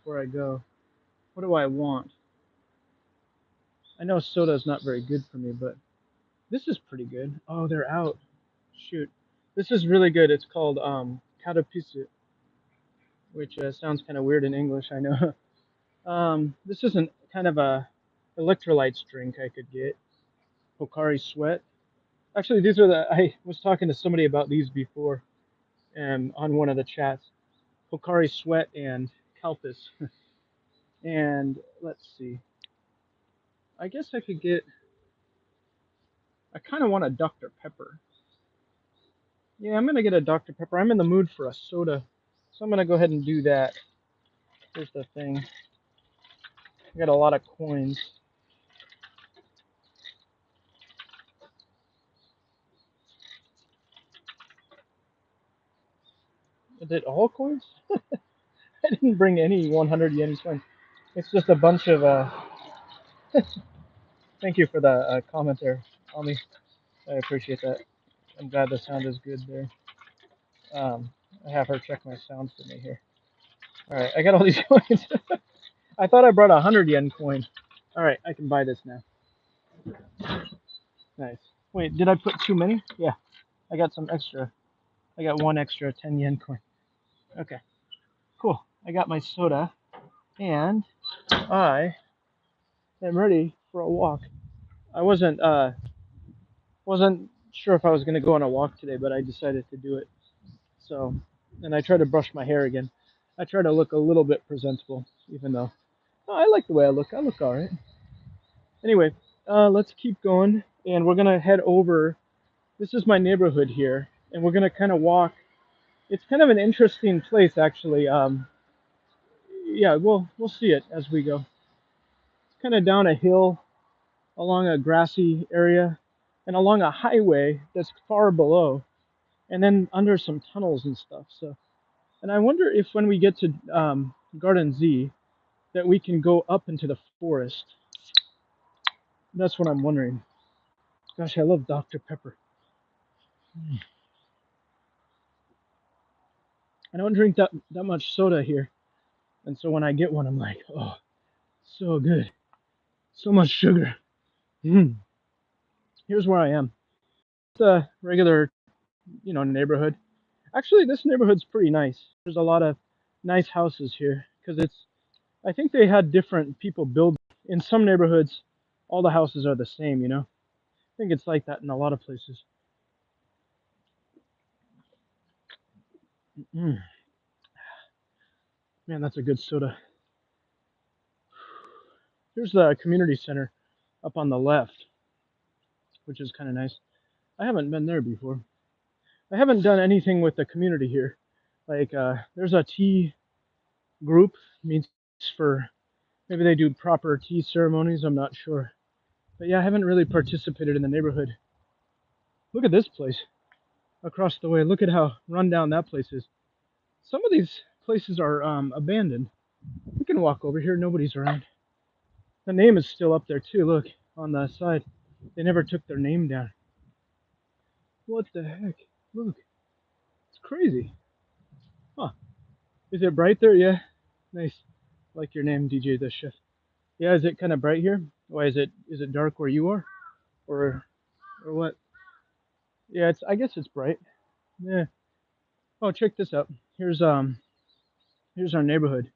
before I go. What do I want? I know soda is not very good for me, but this is pretty good. Oh, they're out. Shoot. This is really good. It's called Katapisu, which sounds kind of weird in English, I know. This is an kind of a electrolytes drink I could get. Pocari Sweat. Actually, these are I was talking to somebody about these before, on one of the chats. Pocari Sweat and Calpis. And let's see. I guess I could get. I kind of want a Dr. Pepper. Yeah, I'm gonna get a Dr. Pepper. I'm in the mood for a soda, so I'm gonna go ahead and do that. Here's the thing. I got a lot of coins. Is it all coins? I didn't bring any 100 yen coins. It's just a bunch of. Thank you for the comment there, Ami. I appreciate that. I'm glad the sound is good there. I have her check my sound for me here. All right, I got all these coins. I thought I brought a 100 yen coin. All right, I can buy this now. Nice. Wait, did I put too many? Yeah, I got some extra. I got one extra 10 yen coin. Okay, cool. I got my soda, and I am ready for a walk. I wasn't sure if I was gonna go on a walk today, but I decided to do it. So, and I try to brush my hair again. I try to look a little bit presentable, even though I like the way I look. I look all right. Anyway, let's keep going, and we're gonna head over. This is my neighborhood here, and we're gonna kind of walk. It's kind of an interesting place, actually. Yeah, we'll see it as we go. It's kind of down a hill, along a grassy area, and along a highway that's far below, and then under some tunnels and stuff. So, and I wonder if when we get to Garden Z, that we can go up into the forest. That's what I'm wondering. Gosh, I love Dr. Pepper. I don't drink that much soda here, and so when I get one, I'm like, oh, so good, so much sugar. Mm. Here's where I am. It's a regular, neighborhood. Actually, this neighborhood's pretty nice. There's a lot of nice houses here because it's. I think they had different people build. In some neighborhoods, all the houses are the same. I think it's like that in a lot of places. Mm. Man, that's a good soda. Here's the community center up on the left, which is kind of nice. I haven't been there before. I haven't done anything with the community here. Like, there's a tea group meets for maybe they do proper tea ceremonies. I'm not sure, but yeah, I haven't really participated in the neighborhood. Look at this place across the way. Look at how run down that place is. Some of these places are abandoned. We can walk over here. Nobody's around. The name is still up there too. Look on the side. They never took their name down. What the heck? Look, it's crazy. Huh? Is it bright there? Yeah. Nice. Like your name, DJ the Chef. Yeah. Is it kind of bright here? Why is it dark where you are, or what? Yeah. I guess it's bright. Yeah. Oh, check this out. Here's our neighborhood.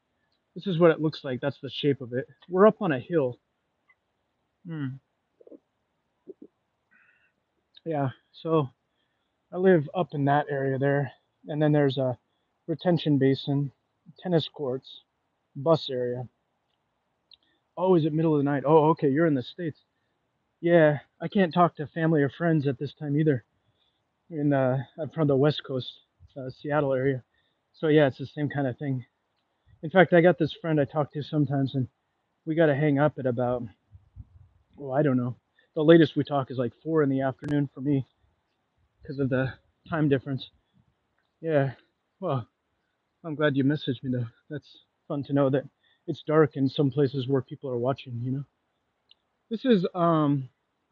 This is what it looks like. That's the shape of it. We're up on a hill. Hmm. Yeah. So I live up in that area there, and then there's a retention basin, tennis courts, bus area. Oh, is it middle of the night? Oh, okay. You're in the States. Yeah, I can't talk to family or friends at this time either. I'm from the West Coast, Seattle area. So yeah, it's the same kind of thing. In fact, I got this friend I talk to sometimes, and we got to hang up at about, well, I don't know. The latest we talk is like 4 in the afternoon for me because of the time difference. Yeah. Well, I'm glad you messaged me though. That's fun to know that it's dark in some places where people are watching. This is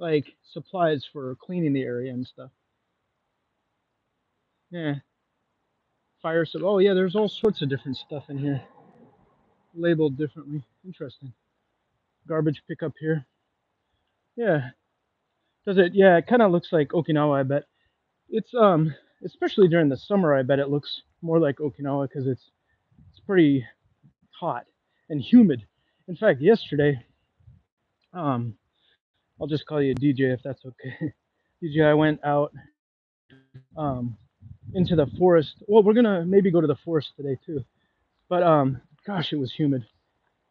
like supplies for cleaning the area and stuff. Yeah. Oh yeah, there's all sorts of different stuff in here. labeled differently. Interesting. Garbage pickup here. Yeah. Does it? Yeah, it kind of looks like Okinawa, I bet. It's especially during the summer, I bet it looks more like Okinawa because it's pretty hot and humid. In fact, yesterday, um, I'll just call you DJ if that's okay. DJ, I went out um into the forest. Well, we're gonna maybe go to the forest today too. But gosh, it was humid.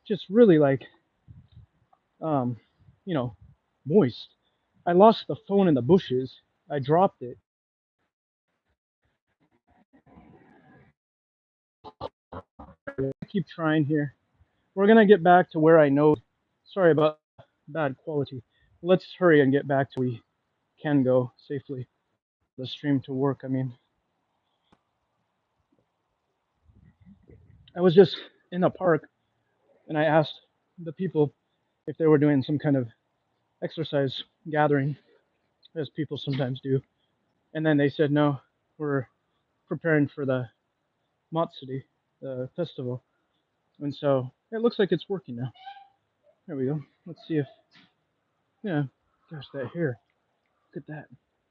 Just really like um, you know, moist. I lost the phone in the bushes. I dropped it. I keep trying here. We're gonna get back to where I know. Sorry about bad quality. Let's hurry and get back to where we can go safely. The stream to work. I mean, I was just in a park and I asked the people if they were doing some kind of exercise gathering, as people sometimes do, and then they said no, we're preparing for the Matsuri, the festival, and so it looks like it's working now. There we go. Let's see if yeah. Gosh, that hair. Look at that.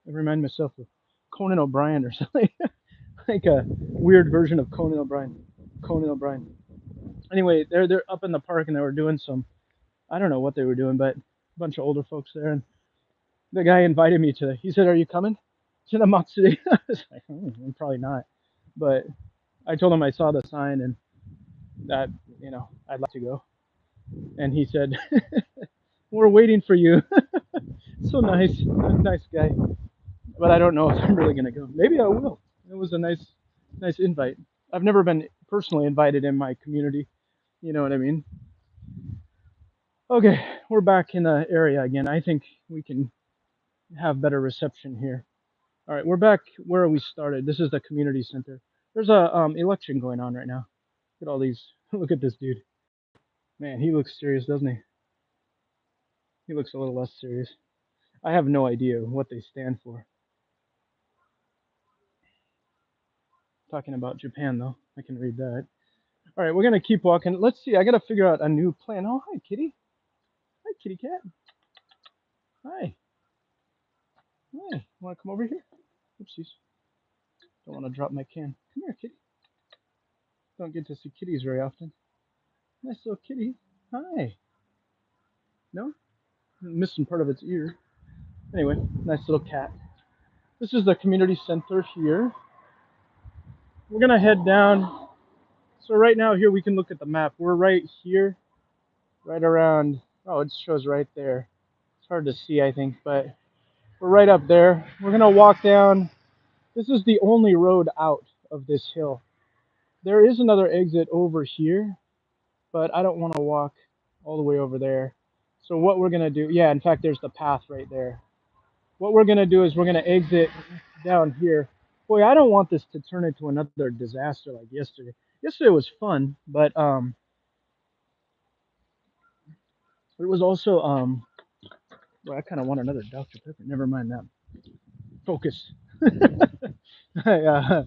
I remind myself of Conan O'Brien or something, like a weird version of Conan O'Brien. Conan O'Brien. Anyway, they're up in the park and they were doing some. I don't know what they were doing, but a bunch of older folks there, and the guy invited me to. He said, "Are you coming to the Matsuri?" I was like, I'm probably not, but I told him I saw the sign and that I'd like to go. And he said, "We're waiting for you." So nice, nice guy. But I don't know if I'm really gonna go. Maybe I will. It was a nice invite. I've never been personally invited in my community. You know what I mean? Okay, we're back in the area again. I think we can have better reception here. All right, we're back where we started. This is the community center. There's a election going on right now. Look at all these. Look at this dude. Man, he looks serious, doesn't he? He looks a little less serious. I have no idea what they stand for. Talking about Japan, though. I can read that. All right, we're going to keep walking. Let's see. I got to figure out a new plan. Oh, hi, kitty. Hi, kitty cat. Hi. Hi. Want to come over here? Oopsies. Don't want to drop my can. Come here, kitty. Don't get to see kitties very often. Nice little kitty. Hi. No? I'm missing part of its ear. Anyway, nice little cat. This is the community center here. We're going to head down. So right now here we can look at the map. We're right here, right around, oh, it shows right there. It's hard to see, I think, but we're right up there. We're going to walk down. This is the only road out of this hill. There is another exit over here, but I don't want to walk all the way over there. So what we're going to do, yeah, in fact, there's the path right there. What we're going to do is we're going to exit down here. Boy, I don't want this to turn into another disaster like yesterday. Yesterday was fun, but it was also well, I kind of want another Dr. Pepper. Never mind that. Focus. I,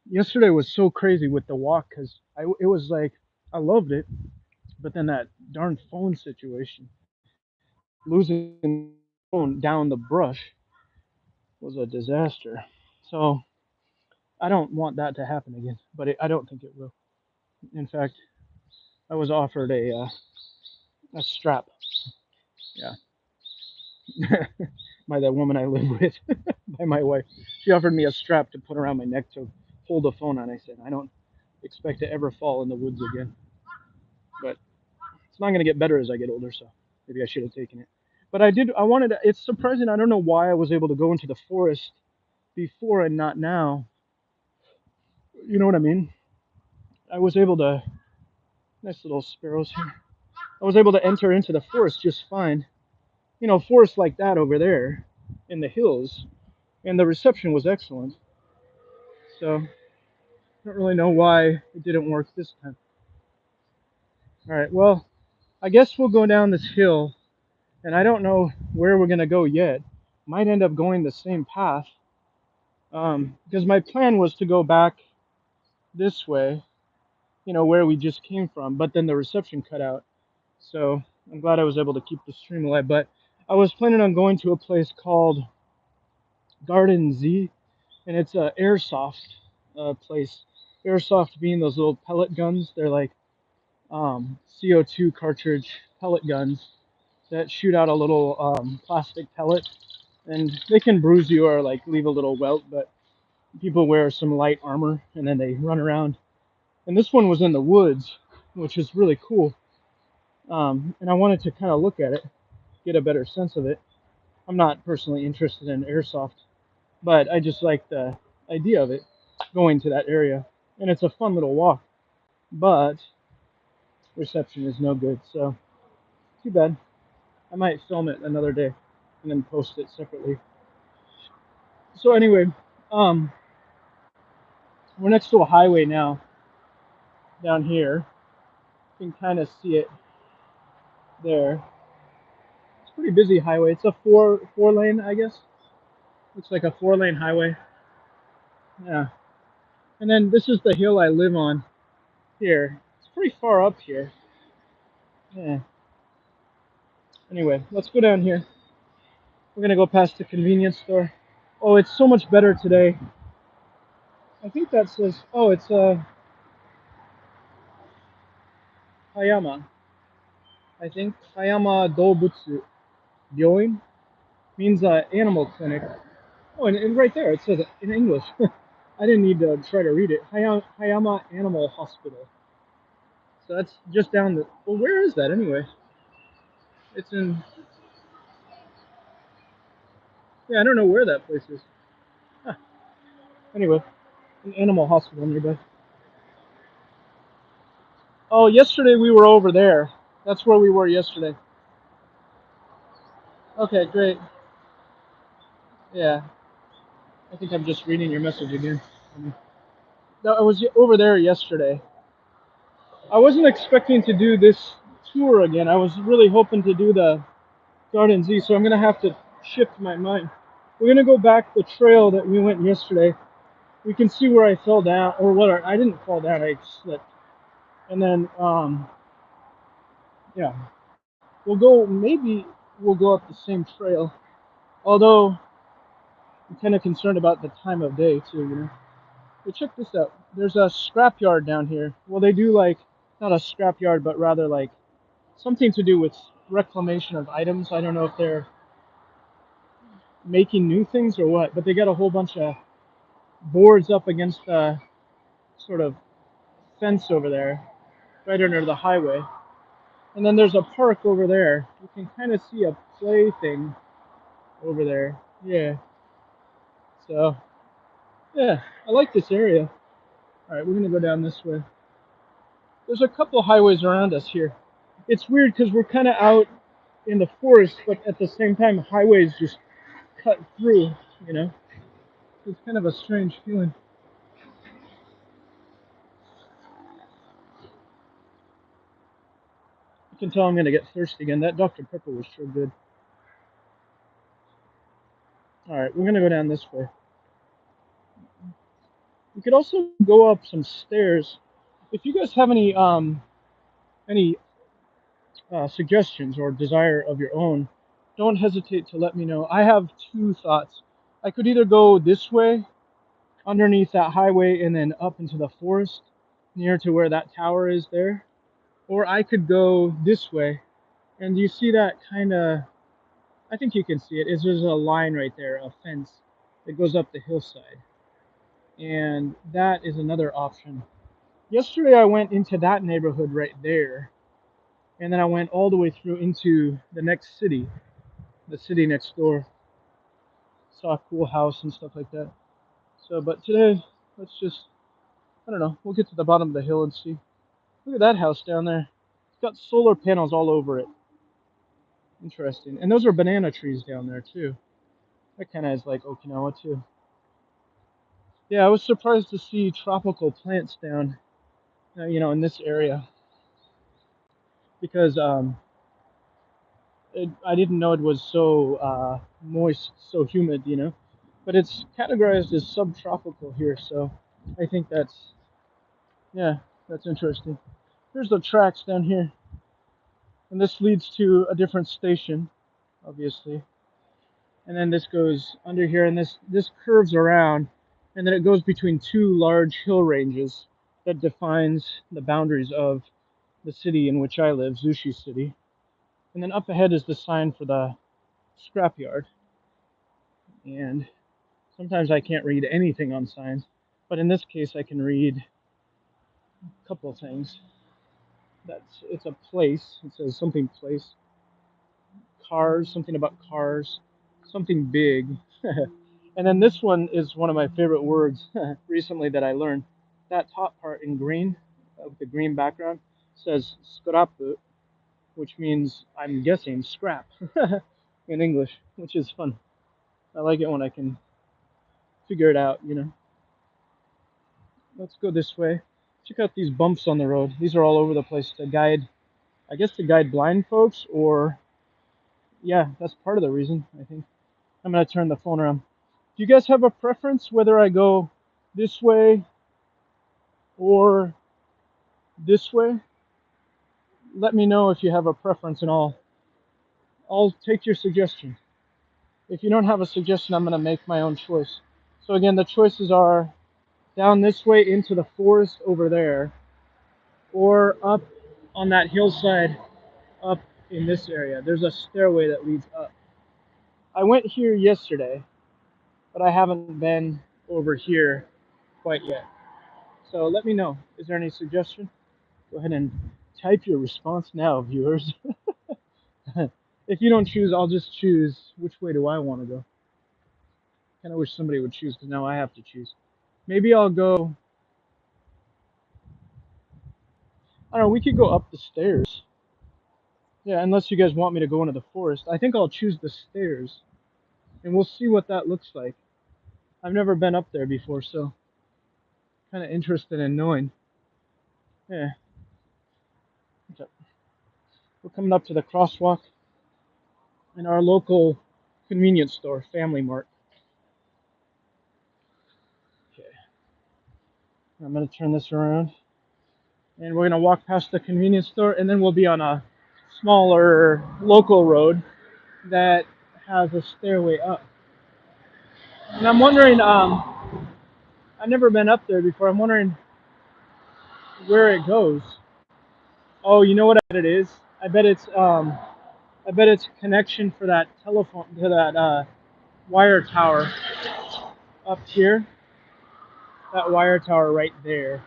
yesterday was so crazy with the walk because it was like I loved it, but then that darn phone situation, losing the phone down the brush was a disaster. So I don't want that to happen again, but I don't think it will. In fact, I was offered a strap. Yeah, by that woman I live with, by my wife. She offered me a strap to put around my neck to hold the phone on. I said I don't expect to ever fall in the woods again, but it's not going to get better as I get older. So maybe I should have taken it. But I did. I wanted to. It's surprising. I don't know why I was able to go into the forest before and not now. You know what I mean? I was able to. Nice little sparrows here. I was able to enter into the forest just fine. You know, forests like that over there in the hills, and the reception was excellent. So I don't really know why it didn't work this time. All right, well, I guess we'll go down this hill, and I don't know where we're gonna go yet. Might end up going the same path, because my plan was to go back this way, where we just came from, but then the reception cut out. So I'm glad I was able to keep the stream alive. But I was planning on going to a place called Garden Z, and it's a airsoft place. Airsoft being those little pellet guns. They're like CO2 cartridge pellet guns that shoot out a little plastic pellet, and they can bruise you or like leave a little welt. But people wear some light armor, and then they run around. And this one was in the woods, which is really cool. And I wanted to kind of look at it, get a better sense of it. I'm not personally interested in airsoft, but I just like the idea of it, going to that area. And it's a fun little walk, but reception is no good, so too bad. I might film it another day and then post it separately. So anyway, um, we're next to a highway now down here. You can kind of see it there. It's a pretty busy highway. It's a four lane, I guess. Looks like a 4-lane highway. Yeah. And then this is the hill I live on here. It's pretty far up here. Yeah. Anyway, let's go down here. We're gonna go past the convenience store. Oh, it's so much better today. I think that says, oh, it's Hayama. I think Hayama Dobutsu Byoin means animal clinic. Oh, and right there it says it in English. I didn't need to try to read it. Hayama Animal Hospital. So that's just down the. Well, where is that anyway? It's in. Yeah, I don't know where that place is. Huh. Anyway, an animal hospital nearby. Oh, yesterday we were over there. That's where we were yesterday. Okay, great. Yeah, I think I'm just reading your message again. No, I was over there yesterday. I wasn't expecting to do this tour again. I was really hoping to do the Garden Z, so I'm gonna have to shift my mind. We're gonna go back the trail that we went yesterday. We can see where I fell down, or what? I didn't fall down. I slipped, and then yeah, we'll go. Maybe we'll go up the same trail. Although I'm kind of concerned about the time of day too. But check this out. There's a scrapyard down here. Well, they do like not a scrapyard, but rather like something to do with reclamation of items. I don't know if they're making new things or what, but they got a whole bunch of boards up against the sort of fence over there, right under the highway. And then there's a park over there. You can kind of see a play thing over there. Yeah. So, yeah, I like this area. All right, we're going to go down this way. There's a couple highways around us here. It's weird because we're kind of out in the forest, but at the same time, highways just cut through, you know? It's kind of a strange feeling. You can tell I'm going to get thirsty again. That Dr. Pepper was sure good. All right, we're going to go down this way. We could also go up some stairs. If you guys have any suggestions or desire of your own, don't hesitate to let me know. I have two thoughts. I could either go this way, underneath that highway, and then up into the forest, near to where that tower is there, or I could go this way. And you see that kind of, I think you can see it, is there's a line right there, a fence that goes up the hillside. And that is another option. Yesterday I went into that neighborhood right there, and then I went all the way through into the next city, the city next door. Saw a cool house and stuff like that. So, but today, let's just, I don't know, we'll get to the bottom of the hill and see. Look at that house down there. It's got solar panels all over it. Interesting. And those are banana trees down there too. That kind of is like Okinawa too. Yeah, I was surprised to see tropical plants down, in this area because I didn't know it was so moist, so humid. But it's categorized as subtropical here, so I think that's, yeah, That's interesting. Here's the tracks down here, and this leads to a different station, obviously. And then this goes under here, and this curves around, and then it goes between two large hill ranges that defines the boundaries of the city in which I live, Zushi City. And then up ahead is the sign for the scrapyard. And sometimes I can't read anything on signs, but in this case I can read a couple of things. It's a place. It says something place. Cars, something about cars, something big. And then this one is one of my favorite words recently that I learned. That top part in green, with the green background, says skrapu, which means, I'm guessing, scrap in English, which is fun. I like it when I can figure it out, you know. Let's go this way. Check out these bumps on the road. These are all over the place to guide, I guess to guide blind folks, or, yeah, that's part of the reason, I think. I'm going to turn the phone around. Do you guys have a preference whether I go this way or this way? Let me know if you have a preference and I'll take your suggestion. If you don't have a suggestion, I'm going to make my own choice. So again, the choices are down this way into the forest over there, or up on that hillside up in this area. There's a stairway that leads up. I went here yesterday, but I haven't been over here quite yet. So let me know. Is there any suggestion? Go ahead and type your response now, viewers. If you don't choose, I'll just choose which way do I want to go. Kind of wish somebody would choose because now I have to choose. Maybe I'll go. I don't know. We could go up the stairs. Yeah, unless you guys want me to go into the forest. I think I'll choose the stairs, and we'll see what that looks like. I've never been up there before, so kind of interested in knowing. Yeah. We're coming up to the crosswalk in our local convenience store, Family Mart. Okay. I'm going to turn this around. And we're going to walk past the convenience store, and then we'll be on a smaller local road that has a stairway up. And I'm wondering, I've never been up there before. I'm wondering where it goes. Oh, you know what it is? I bet it's connection for that telephone to that wire tower up here. That wire tower right there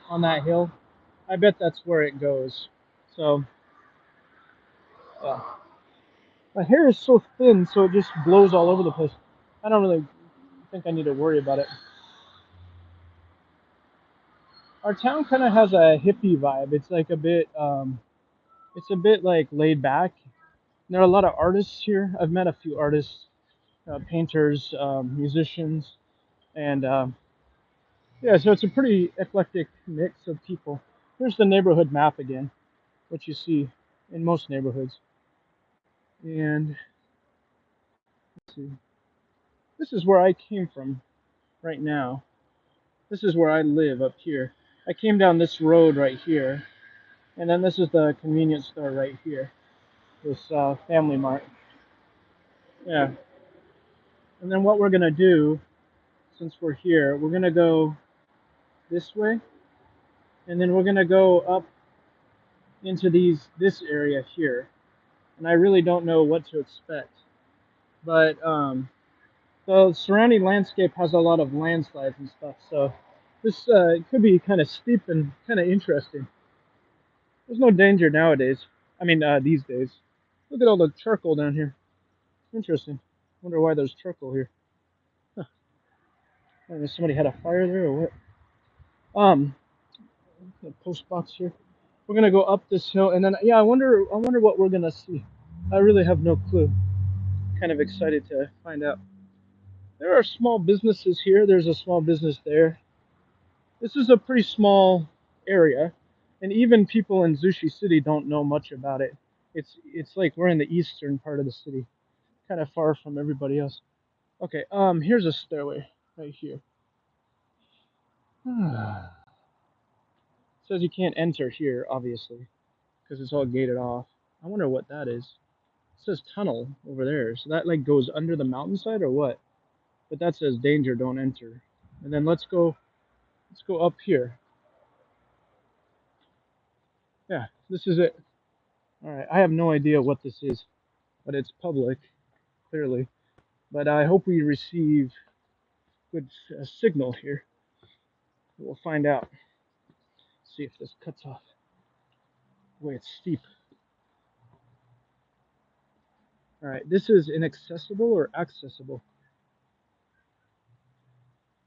on that hill. I bet that's where it goes. So, yeah. My hair is so thin, so it just blows all over the place. I don't really think I need to worry about it. Our town kind of has a hippie vibe. It's like it's a bit like laid back. There are a lot of artists here. I've met a few artists, painters, musicians, and yeah, so it's a pretty eclectic mix of people. Here's the neighborhood map again, which you see in most neighborhoods. And let's see, this is where I came from right now. This is where I live up here. I came down this road right here, and then this is the convenience store right here. This Family Mart. Yeah. And then what we're gonna do, since we're here, we're gonna go this way, and then we're gonna go up into this area here. And I really don't know what to expect, but the surrounding landscape has a lot of landslides and stuff, so this could be kind of steep and kind of interesting. There's no danger nowadays. I mean, these days. Look at all the charcoal down here. Interesting. Wonder why there's charcoal here. Huh. I don't know if somebody had a fire there or what. The post box here. We're gonna go up this hill, and then yeah, I wonder what we're gonna see. I really have no clue. Kind of excited to find out. There are small businesses here. There's a small business there. This is a pretty small area, and even people in Zushi City don't know much about it. It's like we're in the eastern part of the city, kind of far from everybody else. Okay, here's a stairway right here. says you can't enter here, obviously, because it's all gated off. I wonder what that is. It says tunnel over there, so that like goes under the mountainside or what? But that says danger, don't enter. And then let's go up here. Yeah, this is it. All right, I have no idea what this is, but it's public, clearly. But I hope we receive good signal here. We'll find out. See if this cuts off. Boy, it's steep. All right, this is inaccessible or accessible?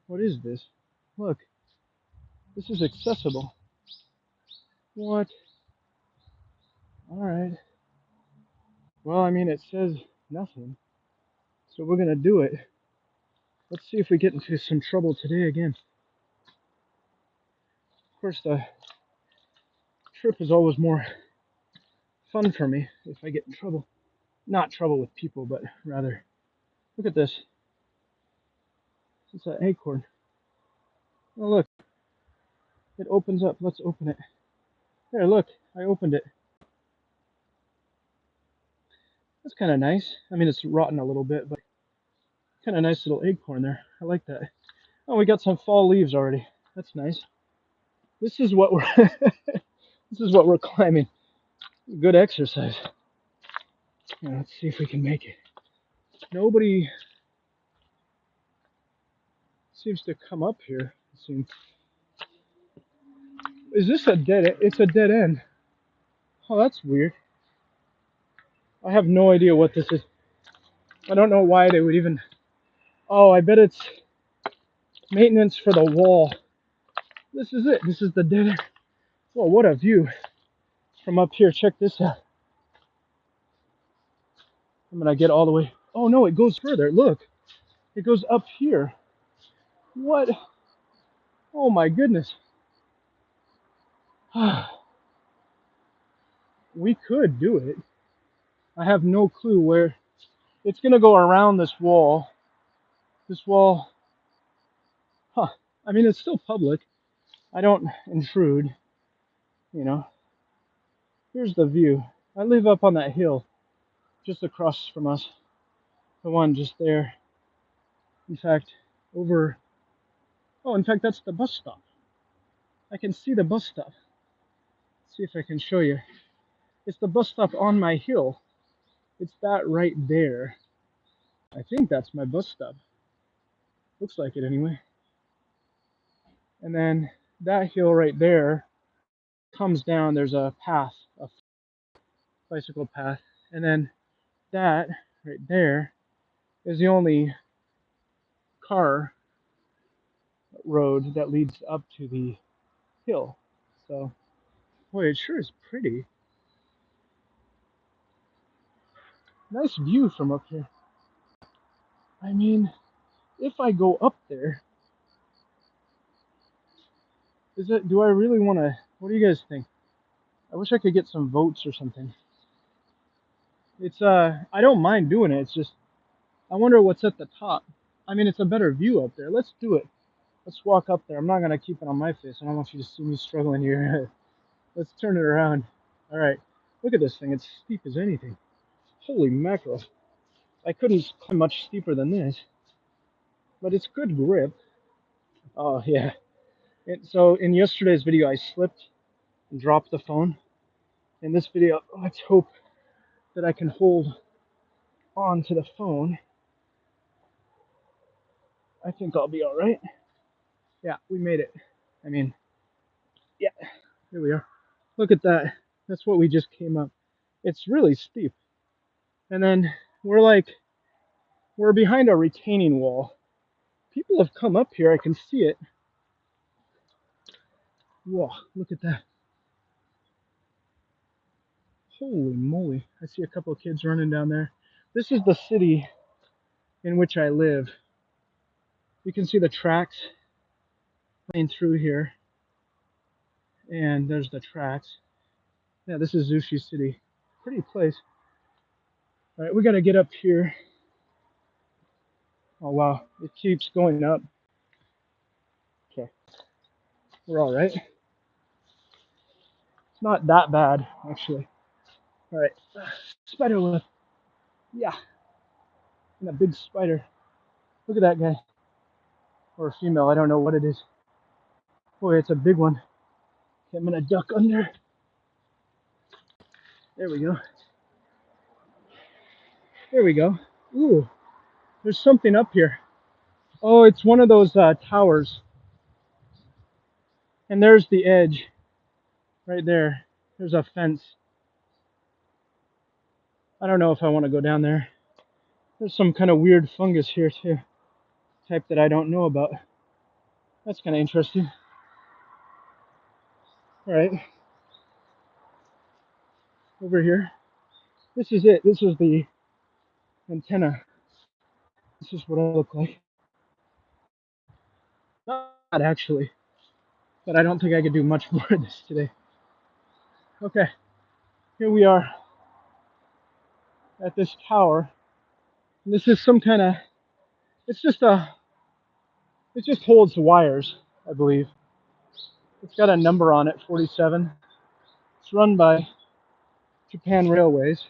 What is this? Look, this is accessible. What? All right. Well, I mean, it says nothing. So we're going to do it. Let's see if we get into some trouble today again. Of course, the trip is always more fun for me if I get in trouble. Not trouble with people, but rather, look at this. It's an acorn. Oh, look. It opens up. Let's open it. There, look. I opened it. That's kind of nice. I mean, it's rotten a little bit, but kind of nice little acorn there. I like that. Oh, we got some fall leaves already. That's nice. This is what we're this is what we're climbing. Good exercise. Yeah, let's see if we can make it. Nobody seems to come up here. It seems. Is this a dead end? It's a dead end. Oh, that's weird. I have no idea what this is. I don't know why they would even... Oh, I bet it's maintenance for the wall. This is it. This is the dead end. Whoa, what a view from up here. Check this out. I'm gonna get all the way... Oh no, it goes further. Look. It goes up here. What? Oh my goodness. We could do it. I have no clue where. It's gonna go around this wall. This wall. Huh. I mean, it's still public. I don't intrude, you know. Here's the view. I live up on that hill just across from us. The one just there. In fact, over... Oh, in fact, that's the bus stop. I can see the bus stop. Let's see if I can show you. It's the bus stop on my hill. It's that right there. I think that's my bus stop. Looks like it anyway. And then that hill right there comes down. There's a path, a bicycle path. And then that right there is the only car road that leads up to the hill. So, boy, it sure is pretty. Nice view from up here. I mean, if I go up there, do I really want to, what do you guys think? I wish I could get some votes or something. It's, I don't mind doing it. It's just, I wonder what's at the top. I mean, it's a better view up there. Let's do it. Let's walk up there. I'm not going to keep it on my face. I don't want you to see me struggling here. Let's turn it around. All right. Look at this thing. It's steep as anything. Holy mackerel. I couldn't climb much steeper than this. But it's good grip. Oh, yeah. So in yesterday's video, I slipped and dropped the phone. In this video, let's hope that I can hold on to the phone. I think I'll be all right. Yeah, we made it. I mean, yeah, here we are. Look at that. That's what we just came up. It's really steep. And then we're behind a retaining wall. People have come up here. I can see it. Whoa, look at that. Holy moly. I see a couple of kids running down there. This is the city in which I live. You can see the tracks running through here. And there's the tracks. Yeah, this is Zushi City. Pretty place. All right, we got to get up here. Oh, wow. It keeps going up. Okay. We're all right. It's not that bad, actually. All right, spider web. Yeah, and a big spider. Look at that guy. Or a female, I don't know what it is. Boy, it's a big one. Okay, I'm gonna duck under. There we go. There we go. Ooh, there's something up here. Oh, it's one of those towers. And there's the edge. Right there. There's a fence. I don't know if I want to go down there. There's some kind of weird fungus here too. Type that I don't know about. That's kind of interesting. Alright. Over here. This is it. This is the antenna. This is what I look like. Not actually. But I don't think I could do much more of this today. Okay. Here we are at this tower. And this is some kind of, it's just a, it just holds wires, I believe. It's got a number on it, 47. It's run by Japan Railways,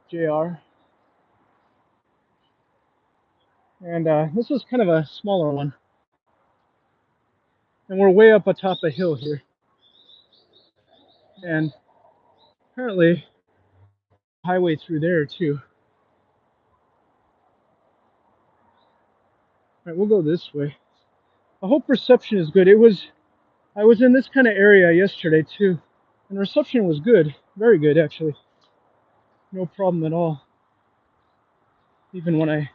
JR. And this is kind of a smaller one. And we're way up atop a hill here. And apparently, highway through there too. All right, we'll go this way. I hope reception is good. I was in this kind of area yesterday too, and reception was good, very good actually. No problem at all. Even when I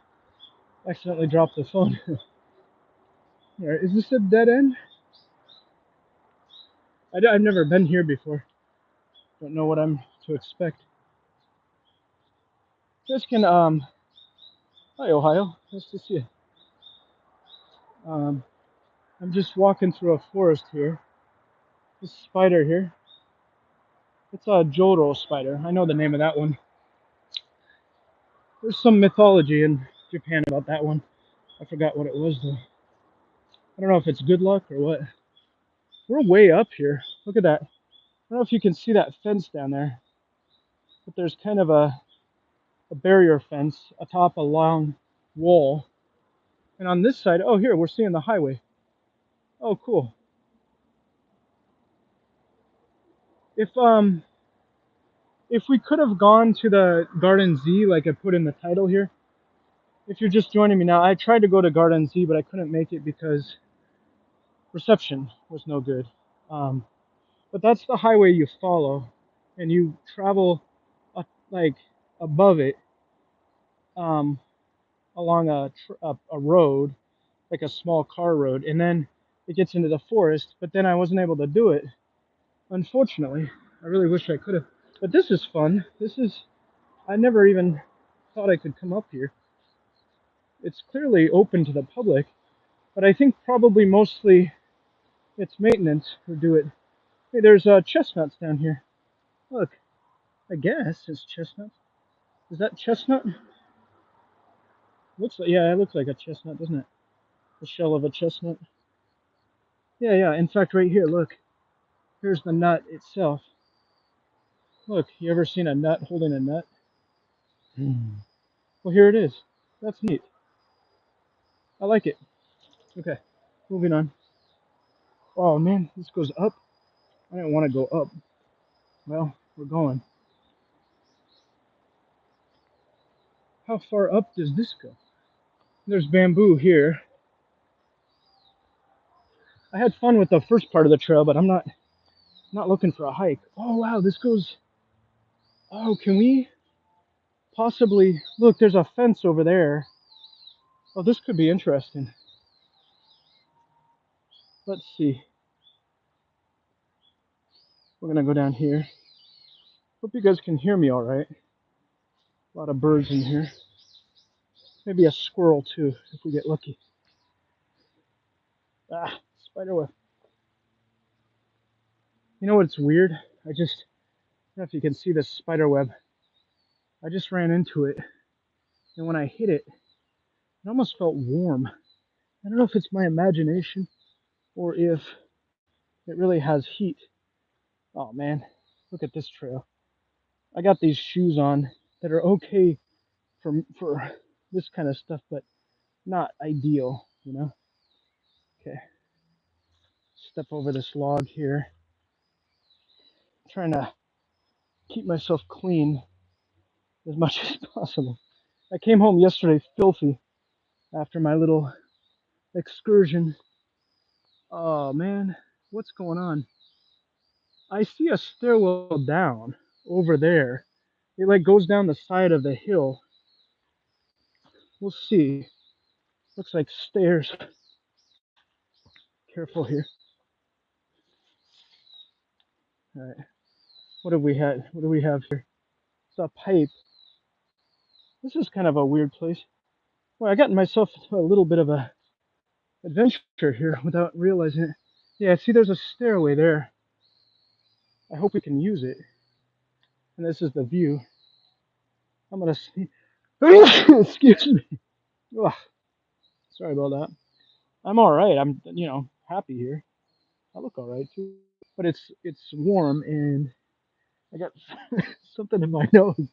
accidentally dropped the phone. All right, is this a dead end? I've never been here before. Don't know what I'm to expect. You guys can hi Ohio, nice to see you. I'm just walking through a forest here. This spider here. It's a Joro spider. I know the name of that one. There's some mythology in Japan about that one. I forgot what it was though. I don't know if it's good luck or what. We're way up here. Look at that. I don't know if you can see that fence down there, but there's kind of a barrier fence atop a long wall. And on this side, oh here, we're seeing the highway. Oh cool. If we could have gone to the Garden Z like I put in the title here, if you're just joining me now, I tried to go to Garden Z, but I couldn't make it because reception was no good. But that's the highway you follow, and you travel like above it um, along a road, like a small car road, and then it gets into the forest. But then I wasn't able to do it, unfortunately. I really wish I could have. But this is fun. I never even thought I could come up here. It's clearly open to the public, but I think probably mostly it's maintenance who do it. Hey, there's chestnuts down here. Look, I guess it's chestnuts. Is that chestnut? Looks like, yeah, it looks like a chestnut, doesn't it? The shell of a chestnut. Yeah, yeah. In fact, right here, look. Here's the nut itself. Look, you ever seen a nut holding a nut? Hmm. Well, here it is. That's neat. I like it. Okay, moving on. Oh man, this goes up. I didn't want to go up. Well, we're going. How far up does this go? There's bamboo here. I had fun with the first part of the trail, but I'm not looking for a hike. Oh wow, this goes. Oh, can we possibly look? There's a fence over there. Oh, this could be interesting. Let's see. We're gonna go down here. Hope you guys can hear me all right. A lot of birds in here. Maybe a squirrel too, if we get lucky. Ah, spider web. You know what's weird? I don't know if you can see this spider web. I just ran into it, and when I hit it, it almost felt warm. I don't know if it's my imagination or if it really has heat. Oh man, look at this trail. I got these shoes on that are okay for this kind of stuff, but not ideal, you know? Okay, step over this log here. Trying to keep myself clean as much as possible. I came home yesterday filthy after my little excursion. Oh man, what's going on? I see a stairwell down over there. It like goes down the side of the hill. We'll see. Looks like stairs. Careful here. All right. What have we had? What do we have here? It's a pipe. This is kind of a weird place. Well, I got myself into a little bit of a adventure here without realizing it. Yeah, see, there's a stairway there. I hope we can use it. And this is the view. I'm gonna see. Excuse me. Ugh, sorry about that. I'm all right. I'm, happy here. I look all right too. But it's warm and I got something in my nose.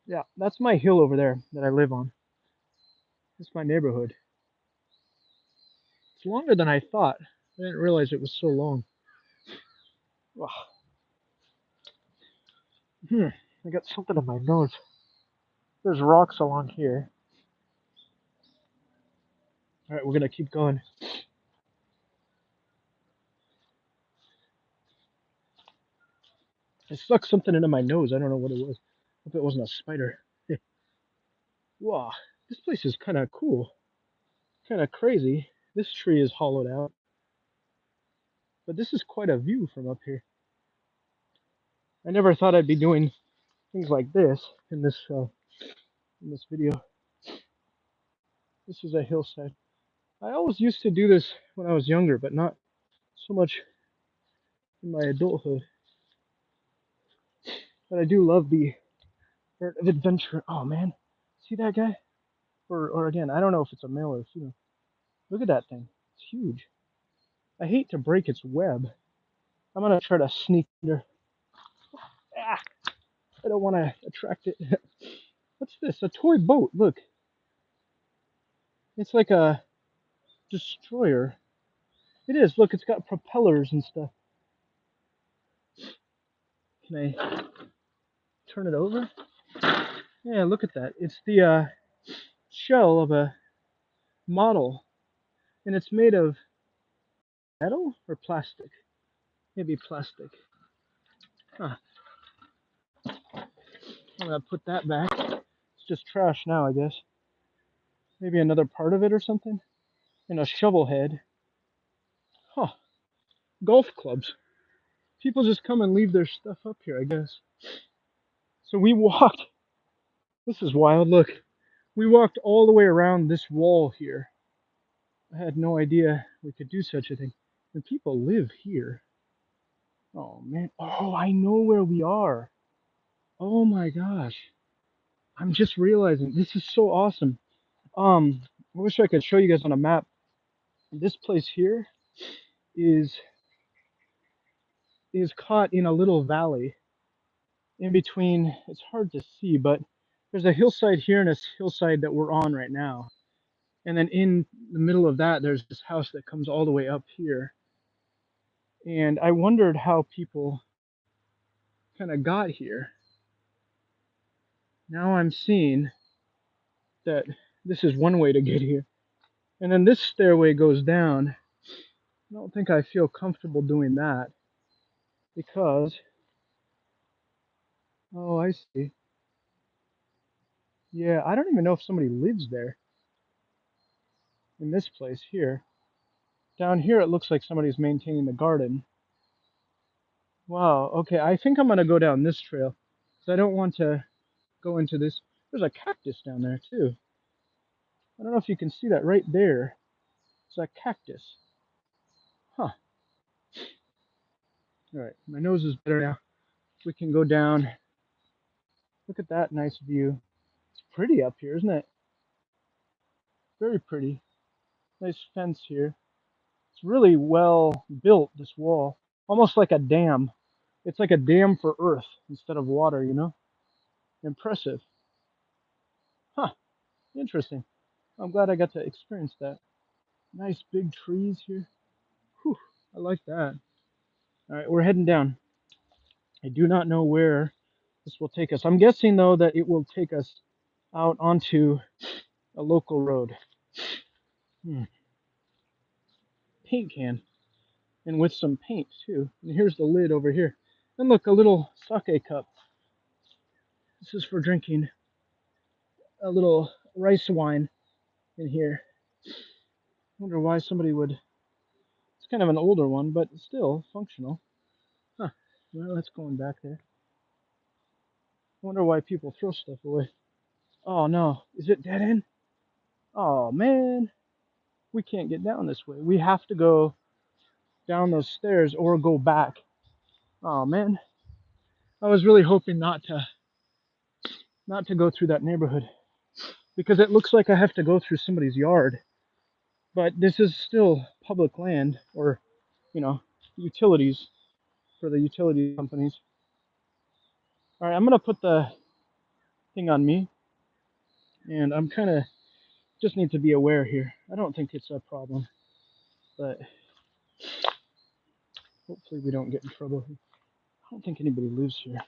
Yeah, that's my hill over there that I live on. It's my neighborhood. It's longer than I thought. I didn't realize it was so long. Ugh. I got something in my nose. There's rocks along here. All right, we're gonna keep going. I stuck something into my nose. I don't know what it was. Hope it wasn't a spider. Wow, this place is kind of cool. Kind of crazy. This tree is hollowed out, but this is quite a view from up here. I never thought I'd be doing things like this in this video. This is a hillside. I always used to do this when I was younger, but not so much in my adulthood. But I do love the art of adventure. Oh man, see that guy? Or again, I don't know if it's a male or a female. Look at that thing. It's huge. I hate to break its web. I'm gonna try to sneak under. Ah, I don't want to attract it. What's this? A toy boat. Look, it's like a destroyer. It is. Look, it's got propellers and stuff. Can I turn it over? Yeah, look at that. It's the shell of a model, and it's made of metal or plastic. Maybe plastic. Huh. I'm gonna put that back. It's just trash now, I guess. Maybe another part of it or something. And a shovel head. Huh. Golf clubs. People just come and leave their stuff up here, I guess. So we walked. This is wild. Look, we walked all the way around this wall here. I had no idea we could do such a thing. And people live here. Oh man. Oh, I know where we are. Oh my gosh. I'm just realizing this is so awesome. I wish I could show you guys on a map. This place here is is caught in a little valley in between. It's hard to see, but there's a hillside here and a hillside that we're on right now. And then in the middle of that, there's this house that comes all the way up here. And I wondered how people kind of got here. Now I'm seeing that this is one way to get here. And then this stairway goes down. I don't think I feel comfortable doing that because, oh, I see. Yeah, I don't even know if somebody lives there in this place here. Down here, it looks like somebody's maintaining the garden. Wow, okay, I think I'm gonna go down this trail because I don't want to go into this. There's a cactus down there too. I don't know if you can see that right there. It's a cactus. Huh. All right, my nose is better now. We can go down. Look at that nice view. It's pretty up here, isn't it? Very pretty. Nice fence here. It's really well built, this wall. almost like a dam. It's like a dam for Earth instead of water, you know? Impressive. Huh, interesting. I'm glad I got to experience that. Nice big trees here. Whew, I like that. All right, we're heading down. I do not know where this will take us. I'm guessing, though, that it will take us out onto a local road. Hmm. Paint can. And with some paint, too. And here's the lid over here. And look, a little sake cup. This is for drinking a little rice wine in here. I wonder why somebody would. It's kind of an older one, but still functional. Huh. Well, that's going back there. I wonder why people throw stuff away. Oh no, is it dead end? Oh man, we can't get down this way. We have to go down those stairs or go back. Oh man, I was really hoping not to go through that neighborhood because it looks like I have to go through somebody's yard. But this is still public land, or you know, utilities for the utility companies. All right, I'm gonna put the thing on me, and I'm kind of just need to be aware here. I don't think it's a problem, but hopefully we don't get in trouble. I don't think anybody lives here.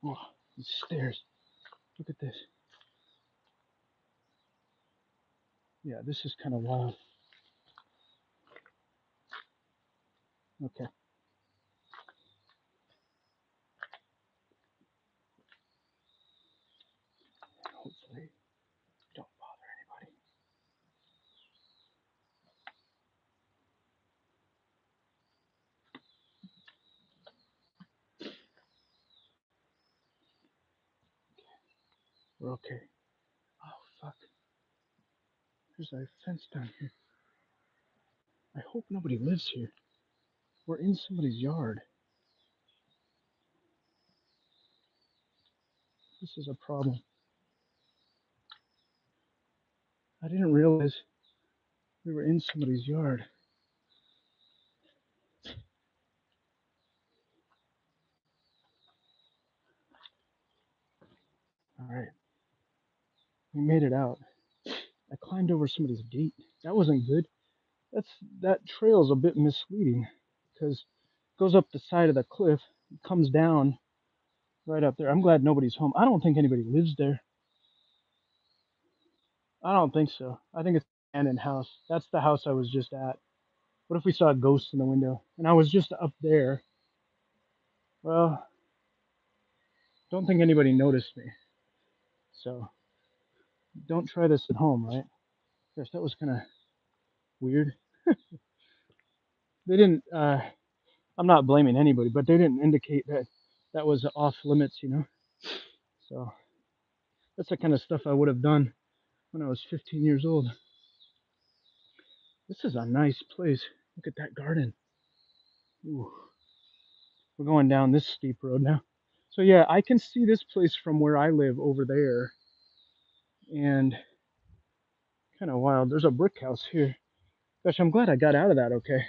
Oh, these stairs. Look at this. Yeah, this is kind of wild. Okay. Hopefully don't bother anybody. We're okay. Oh, fuck. There's a fence down here. I hope nobody lives here. We're in somebody's yard. This is a problem. I didn't realize we were in somebody's yard. All right. We made it out. I climbed over somebody's gate. That wasn't good. That's that trail's a bit misleading because it goes up the side of the cliff, it comes down right up there. I'm glad nobody's home. I don't think anybody lives there. I don't think so. I think it's an abandoned house. That's the house I was just at. What if we saw a ghost in the window and I was just up there? Well, don't think anybody noticed me. So don't try this at home, right? Gosh, that was kind of weird. They didn't. I'm not blaming anybody, but they didn't indicate that that was off limits, you know. So that's the kind of stuff I would have done when I was 15 years old. This is a nice place. Look at that garden. Ooh. We're going down this steep road now. So yeah, I can see this place from where I live over there. And kind of wild. There's a brick house here. Gosh, I'm glad I got out of that okay.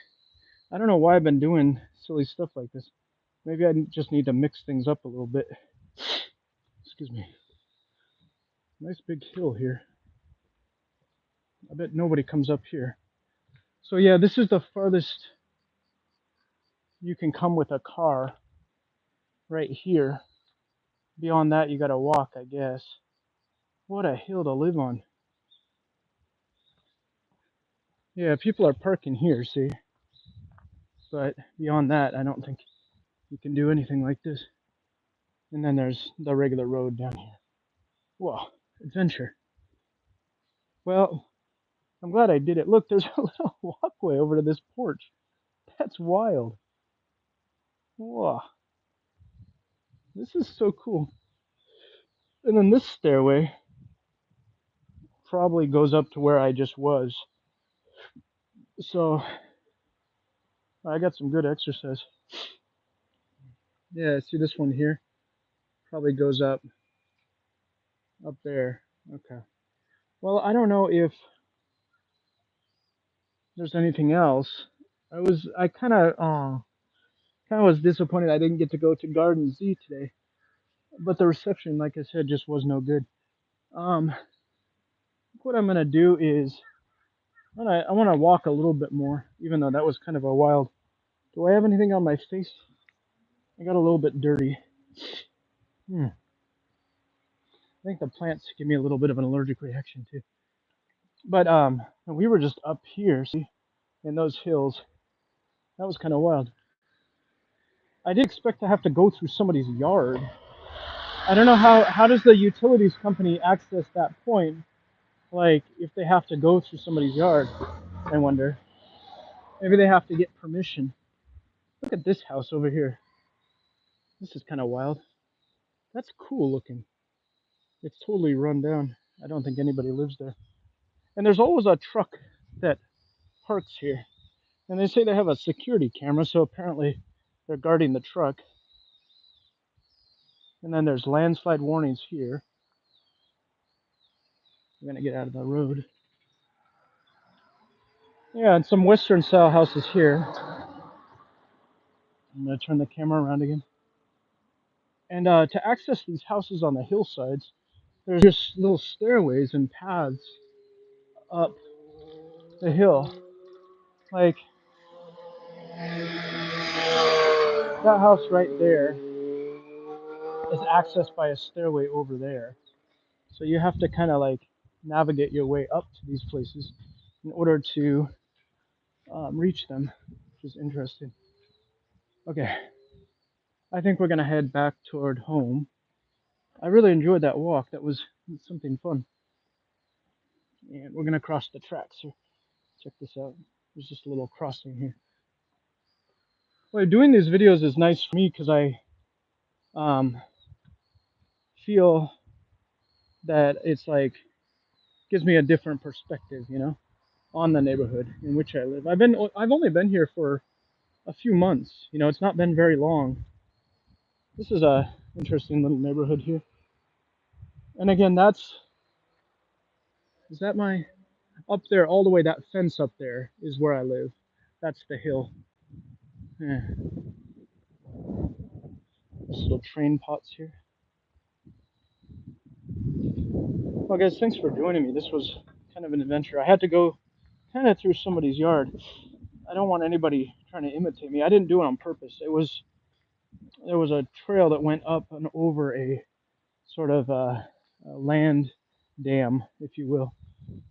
I don't know why I've been doing silly stuff like this. Maybe I just need to mix things up a little bit. Excuse me. Nice big hill here. I bet nobody comes up here. So yeah, this is the farthest you can come with a car right here. Beyond that, you gotta walk, I guess. What a hill to live on. Yeah, people are parking here, see? But beyond that, I don't think you can do anything like this. And then there's the regular road down here. Whoa, adventure. Well, I'm glad I did it. Look, there's a little walkway over to this porch. That's wild. Whoa, this is so cool. And then this stairway probably goes up to where I just was. So I got some good exercise. Yeah, see this one here? Probably goes up there. Okay. Well, I don't know if there's anything else. I kind of was disappointed I didn't get to go to Garden Z today, but the reception, like I said, just was no good. Um, what I'm gonna do is I want to walk a little bit more, even though that was kind of a wild. Do I have anything on my face? I got a little bit dirty. I think the plants give me a little bit of an allergic reaction too. But we were just up here, see, in those hills. That was kind of wild. I did expect to have to go through somebody's yard. I don't know how does the utilities company access that point? Like if they have to go through somebody's yard, I wonder. Maybe they have to get permission. Look at this house over here. This is kind of wild. That's cool looking. It's totally run down. I don't think anybody lives there. And there's always a truck that parks here. And they say they have a security camera, so apparently they're guarding the truck. And then there's landslide warnings here. We're gonna get out of the road. Yeah, and some Western style houses here. I'm gonna turn the camera around again. And to access these houses on the hillsides, there's just little stairways and paths up the hill. Like that house right there is accessed by a stairway over there. So you have to kind of like navigate your way up to these places in order to reach them, which is interesting. Okay, I think we're gonna head back toward home. I really enjoyed that walk. That was something fun. And we're gonna cross the tracks here. Check this out. There's just a little crossing here. Well, doing these videos is nice for me because I um, feel that it's like gives me a different perspective, on the neighborhood in which I live. I've only been here for a few months. It's not been very long. This is a interesting little neighborhood here. And again, is that my up there all the way, that fence up there is where I live. That's the hill. Yeah. There's little train pots here. Well, guys, thanks for joining me. This was kind of an adventure. I had to go kind of through somebody's yard. I don't want anybody trying to imitate me. I didn't do it on purpose. There was a trail that went up and over a sort of a land dam, if you will,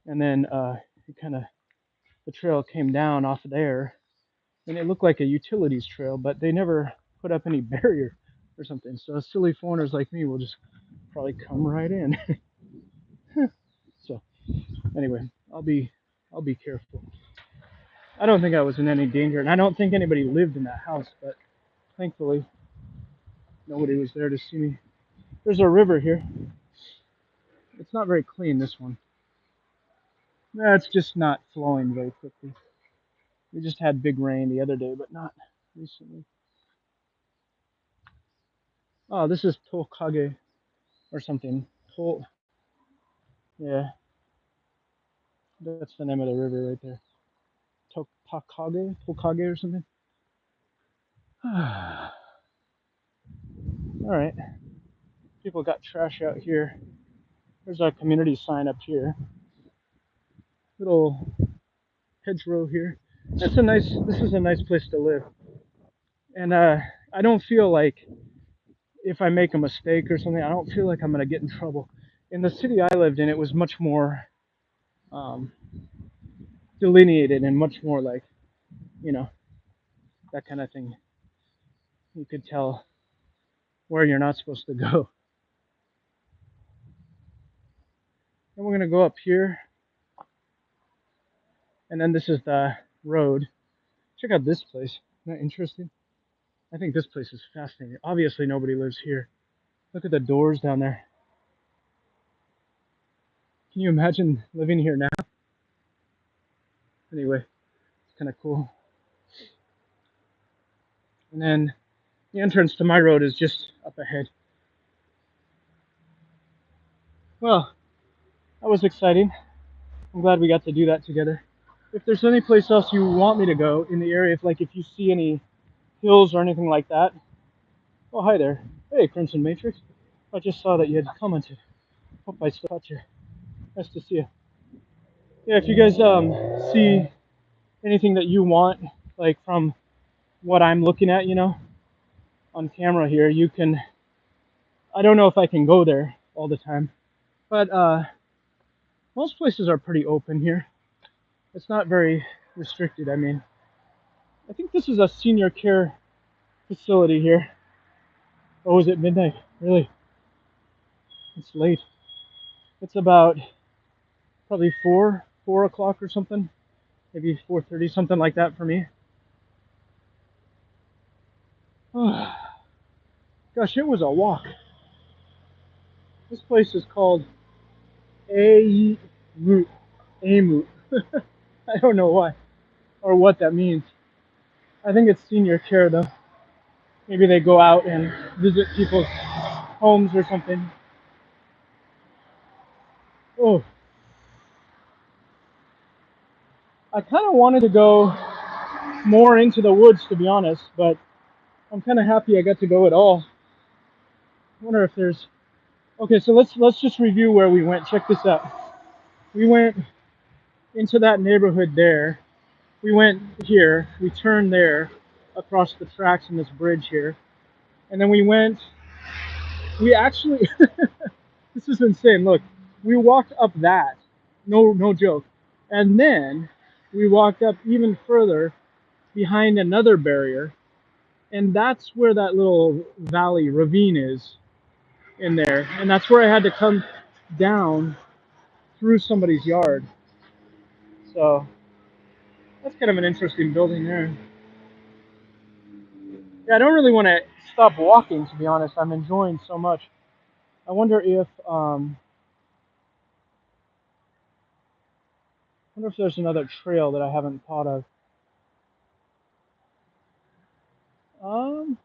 and then the trail came down off of there, and it looked like a utilities trail, but they never put up any barrier or something. So silly foreigners like me will just probably come right in. So anyway, I'll be careful. I don't think I was in any danger, and I don't think anybody lived in that house, but thankfully nobody was there to see me. There's a river here. It's not very clean, this one. No, it's just not flowing very quickly. We just had big rain the other day, but not recently. Oh, this is Tokage or something. Yeah, that's the name of the river right there. Tokage or something. All right. People got trash out here. There's our community sign up here. Little hedgerow here. This is a nice place to live. And I don't feel like if I make a mistake or something, I don't feel like I'm gonna get in trouble. In the city I lived in, it was much more um, delineated and much more like, you know, that kind of thing. You could tell where you're not supposed to go. And we're gonna go up here, and then this is the road. Check out this place. Isn't that interesting? I think this place is fascinating. Obviously, nobody lives here. Look at the doors down there. Can you imagine living here now? Anyway, it's kind of cool. And then the entrance to my road is just up ahead. Well, that was exciting. I'm glad we got to do that together. if there's any place else you want me to go in the area, if you see any hills or anything like that. Oh, hi there. Hey, Crimson Matrix. I just saw that you had commented. Hope I still caught you. Nice to see you. Yeah, if you guys see anything that you want, like from what I'm looking at, on camera here, you can. I don't know if I can go there all the time, but most places are pretty open here. It's not very restricted. I mean, I think this is a senior care facility here. Oh, is it midnight? Really? It's late. It's about probably 4 o'clock or something. Maybe 4:30, something like that for me. Gosh, it was a walk. This place is called Amut. Amut. I don't know why or what that means. I think it's senior care though. Maybe they go out and visit people's homes or something. Oh, I kind of wanted to go more into the woods to be honest, but I'm kind of happy I got to go at all. I wonder if there's. Okay, so let's just review where we went. Check this out. We went into that neighborhood there. We went here. We turned there across the tracks in this bridge here, and then we went. We actually. This is insane. Look, we walked up that. No joke. And then we walked up even further behind another barrier, and that's where that little valley ravine is in there, and that's where I had to come down through somebody's yard. So that's kind of an interesting building there. Yeah, I don't really want to stop walking to be honest. I'm enjoying so much. I wonder if there's another trail that I haven't thought of. Um,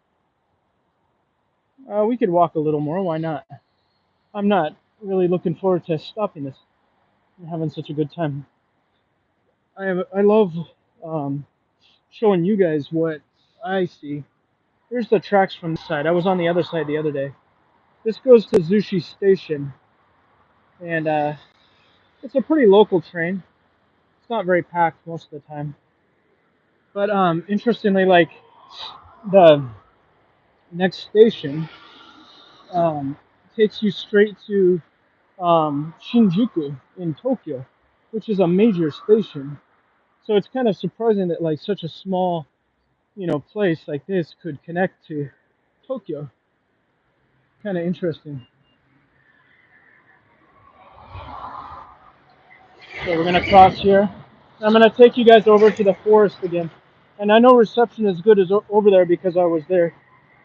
we could walk a little more. Why not? I'm not really looking forward to stopping this. I'm having such a good time. I love um, showing you guys what I see. Here's the tracks from this side. I was on the other side the other day. This goes to Zushi Station, and it's a pretty local train. It's not very packed most of the time. But interestingly, like the next station um, takes you straight to Shinjuku in Tokyo, which is a major station. So it's kind of surprising that like such a small, place like this could connect to Tokyo. Kind of interesting. So we're gonna cross here. I'm gonna take you guys over to the forest again. And I know reception is good as over there because I was there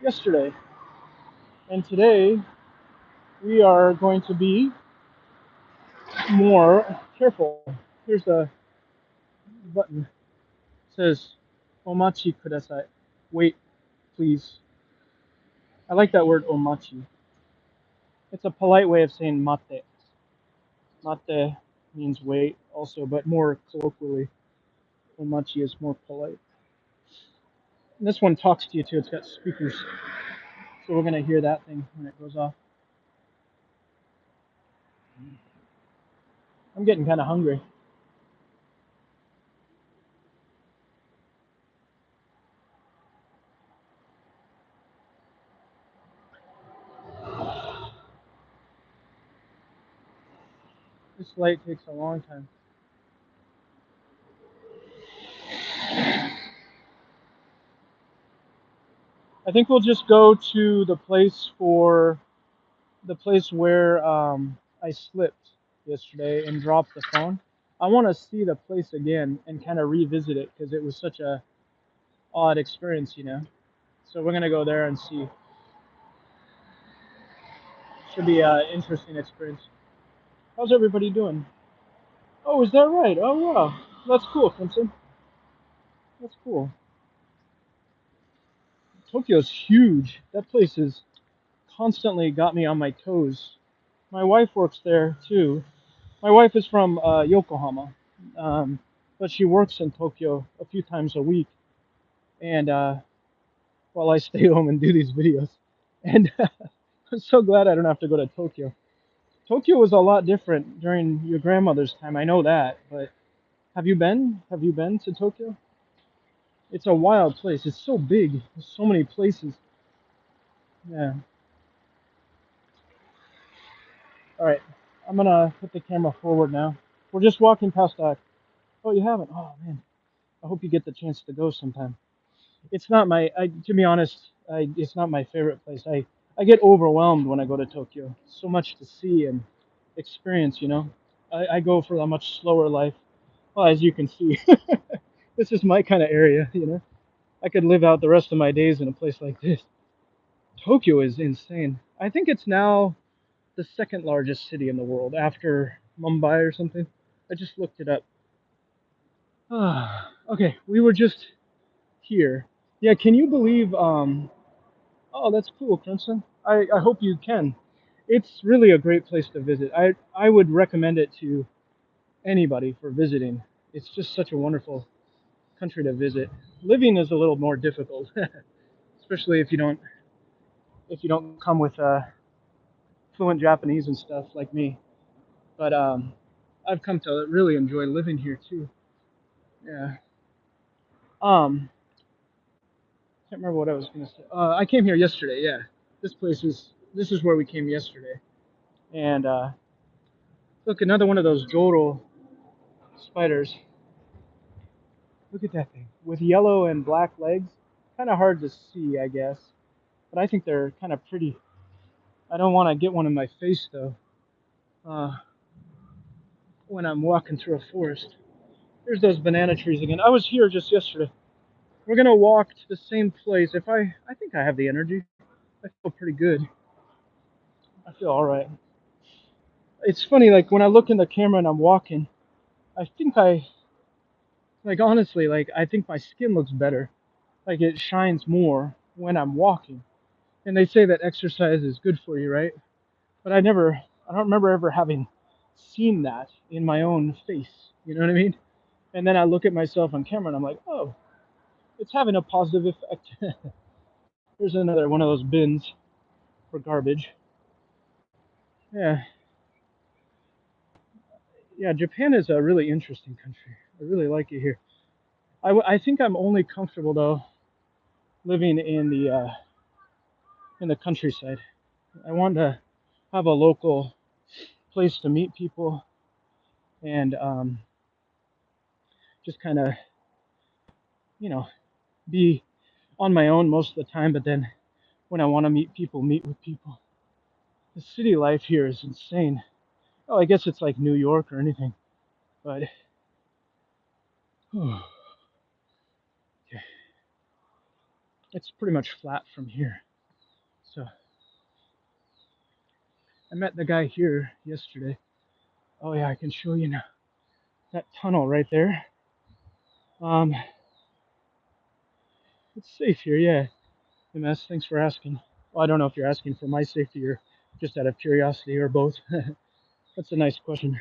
yesterday. And today we are going to be more careful. Here's the button. It says Omachi kudasai. Wait, please. I like that word omachi. It's a polite way of saying mate. Mate means wait also, but more colloquially, omachi is more polite. And this one talks to you too. It's got speakers. So we're going to hear that thing when it goes off. I'm getting kind of hungry. This light takes a long time. I think we'll just go to the place where I slipped yesterday and dropped the phone. I want to see the place again and kind of revisit it because it was such a odd experience. So we're gonna go there and see. Should be an interesting experience. How's everybody doing? Oh, is that right? Oh, wow. That's cool, Crimson. That's cool. Tokyo's huge. That place has constantly got me on my toes. My wife works there too. My wife is from Yokohama. Um, but she works in Tokyo a few times a week, and while I stay home and do these videos, and I'm so glad I don't have to go to Tokyo. Tokyo was a lot different during your grandmother's time. I know that, but have you been? Have you been to Tokyo? It's a wild place. It's so big. There's so many places. Yeah. All right. I'm gonna put the camera forward now. We're just walking past that. Oh, you haven't? Oh man. I hope you get the chance to go sometime. It's not my. To be honest, it's not my favorite place. I get overwhelmed when I go to Tokyo. So much to see and experience. I go for a much slower life. Well, as you can see, this is my kind of area. I could live out the rest of my days in a place like this. Tokyo is insane. I think it's now the second largest city in the world after Mumbai or something. I just looked it up. Okay, we were just here. Yeah, can you believe? Oh, that's cool, Crimson. I hope you can. It's really a great place to visit. I would recommend it to anybody for visiting. It's just such a wonderful country to visit. Living is a little more difficult, especially if you don't come with fluent Japanese and stuff like me. But I've come to really enjoy living here too. Yeah. Can't remember what I was gonna say. I came here yesterday. Yeah. This is where we came yesterday. And look, another one of those Joro spiders. Look at that thing with yellow and black legs. Kind of hard to see, I guess, but I think they're kind of pretty. I don't want to get one in my face though. Uh, when I'm walking through a forest. There's those banana trees again. I was here just yesterday. We're gonna walk to the same place. I think I have the energy. I feel pretty good. I feel all right. It's funny, like when I look in the camera and I'm walking, I think like honestly, like I think my skin looks better. Like it shines more when I'm walking. And they say that exercise is good for you, right? But I don't remember ever having seen that in my own face. You know what I mean? And then I look at myself on camera and I'm like, oh, it's having a positive effect. There's another one of those bins for garbage. Yeah, yeah. Japan is a really interesting country. I really like it here. I think I'm only comfortable though living in the countryside. I want to have a local place to meet people and just kind of you know be on my own most of the time. But then when I want to meet people, meet with people. The city life here is insane. Oh, I guess it's like New York or anything, but oh, yeah, it's pretty much flat from here. So I met the guy here yesterday. Oh yeah, I can show you now. That tunnel right there. Um, it's safe here, yeah. MS, thanks for asking. Well, I don't know if you're asking for my safety or just out of curiosity or both. That's a nice question.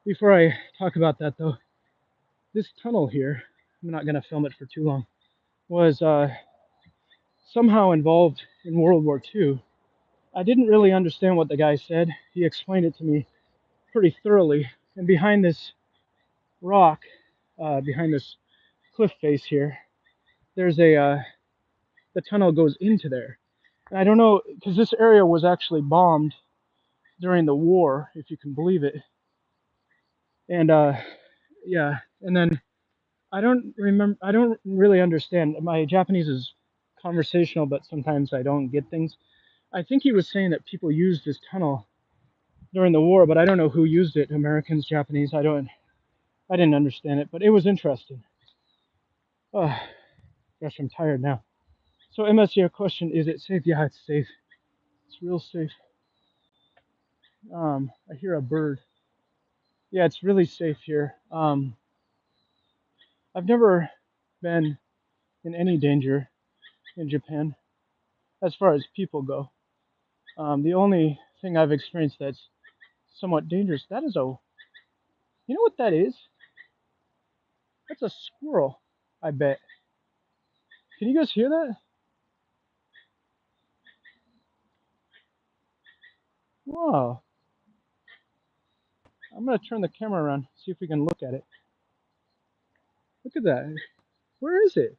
Before I talk about that though, this tunnel here, I'm not gonna film it for too long, was somehow involved in World War II. I didn't really understand what the guy said. He explained it to me pretty thoroughly. And behind this rock, behind this cliff face here, there's the tunnel goes into there. And I don't know, because this area was actually bombed during the war, if you can believe it. And yeah, and then I don't really understand. My Japanese is conversational, but sometimes I don't get things. I think he was saying that people used this tunnel during the war, but I don't know who used it. Americans, Japanese. I didn't understand it, but it was interesting. Oh, gosh, I'm tired now. So, MS, your question: is it safe? Yeah, it's safe. It's real safe. I hear a bird. Yeah, it's really safe here. I've never been in any danger in Japan as far as people go. The only thing I've experienced that's somewhat dangerous. That is a. You know what that is? That's a squirrel, I bet. Can you guys hear that? Wow. I'm gonna turn the camera around, see if we can look at it. Look at that. Where is it?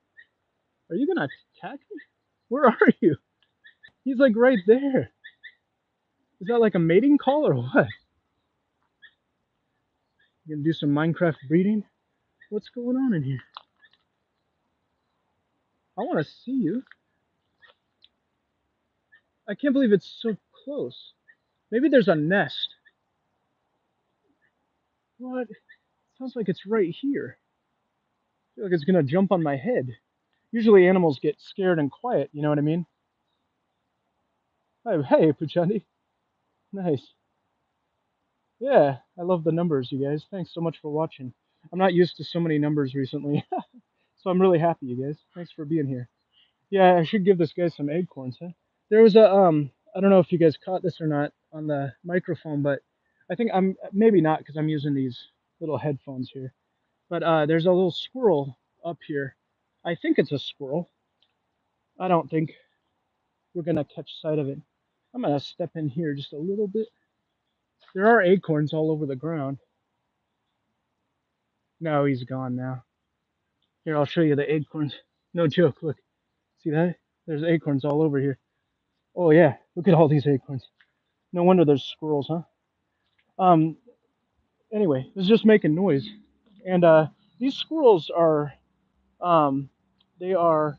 Are you gonna attack me? Where are you? He's like right there. Is that like a mating call or what? You gonna do some Minecraft breeding? What's going on in here? I wanna see you. I can't believe it's so close. Maybe there's a nest. What? Sounds like it's right here. I feel like it's gonna jump on my head. Usually animals get scared and quiet, you know what I mean? Hey, Puchandi. Nice. Yeah, I love the numbers, you guys. Thanks so much for watching. I'm not used to so many numbers recently, so I'm really happy, you guys. Thanks for being here. Yeah, I should give this guy some acorns, huh? There was a I don't know if you guys caught this or not on the microphone, but I think I'm maybe not because I'm using these little headphones here. But there's a little squirrel up here. I think it's a squirrel. I don't think we're gonna catch sight of it. I'm gonna step in here just a little bit. There are acorns all over the ground. No, he's gone now. Here, I'll show you the acorns. No joke, look. See that? There's acorns all over here. Oh yeah, look at all these acorns. No wonder there's squirrels, huh? Um, anyway, it was just making noise. And these squirrels are, um, they are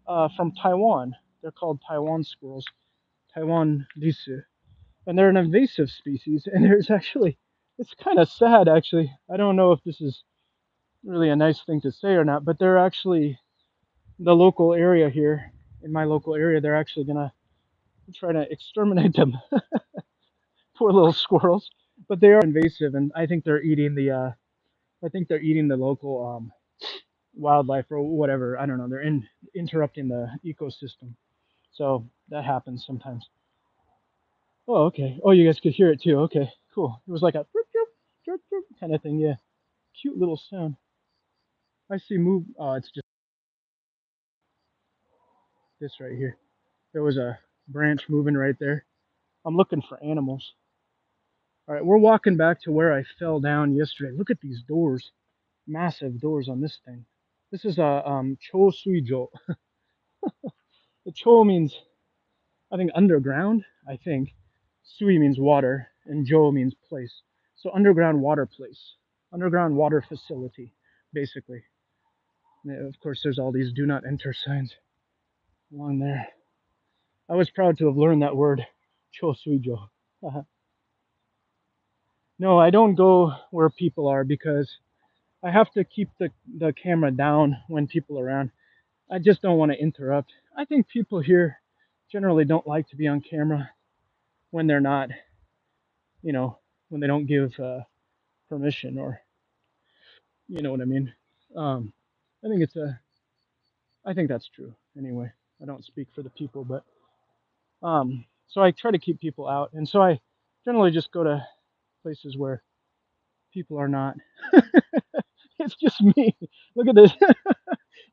from Taiwan. They're called Taiwan squirrels, Taiwan lisu. And they're an invasive species. And there's actually, it's kind of sad actually. I don't know if this is really a nice thing to say or not, but they're actually, the local area here, in my local area, they're actually gonna try to exterminate them. Poor little squirrels. But they are invasive, and I think they're eating the local wildlife or whatever. I don't know. They're interrupting the ecosystem. So that happens sometimes. Oh, okay. Oh, you guys could hear it too. Okay, cool. It was like a kind of thing. Yeah, cute little sound. I see move. Oh, it's just this right here. There was a branch moving right there. I'm looking for animals. All right, we're walking back to where I fell down yesterday. Look at these doors. Massive doors on this thing. This is a cho suijo. The cho means, I think, underground. I think sui means water, and jo means place. So underground water place, underground water facility, basically. And of course, there's all these do not enter signs along there. I was proud to have learned that word, cho suijo. No, I don't go where people are because I have to keep the camera down when people are around. I just don't want to interrupt. I think people here generally don't like to be on camera when they're not, you know, when they don't give permission, or you know what I mean. Um, I think I think that's true. Anyway, I don't speak for the people, but so I try to keep people out, and so I generally just go to places where people are not. It's just me. Look at this.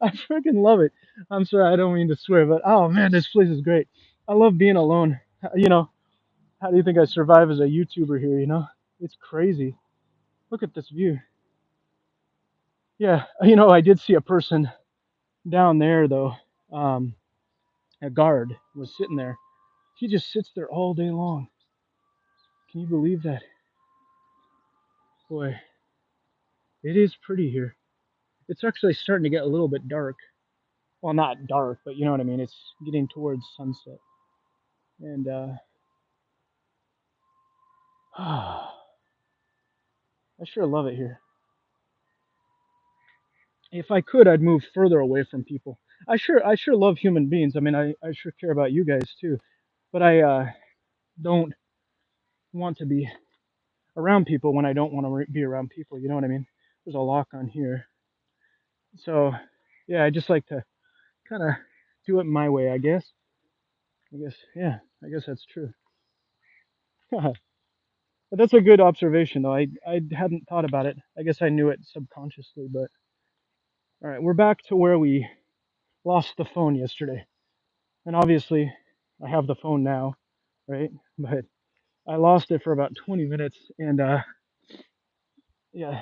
I freaking love it. I'm sorry, I don't mean to swear, but oh man, this place is great. I love being alone. You know, how do you think I survive as a YouTuber here? You know, it's crazy. Look at this view. Yeah, you know, I did see a person down there though. Um, a guard was sitting there. He just sits there all day long. Can you believe that? Boy, it is pretty here. It's actually starting to get a little bit dark. Well, not dark, but you know what I mean. It's getting towards sunset, and I sure love it here. If I could, I'd move further away from people. I sure love human beings. I mean, I sure care about you guys too, but I don't want to be around people when I don't want to be around people. You know what I mean? There's a lock on here, so yeah, I just like to kind of do it my way. I guess, yeah, I guess that's true. But that's a good observation, though. I hadn't thought about it. I guess I knew it subconsciously, but All right, we're back to where we lost the phone yesterday. And obviously, I have the phone now, right? But I lost it for about 20 minutes. And yeah,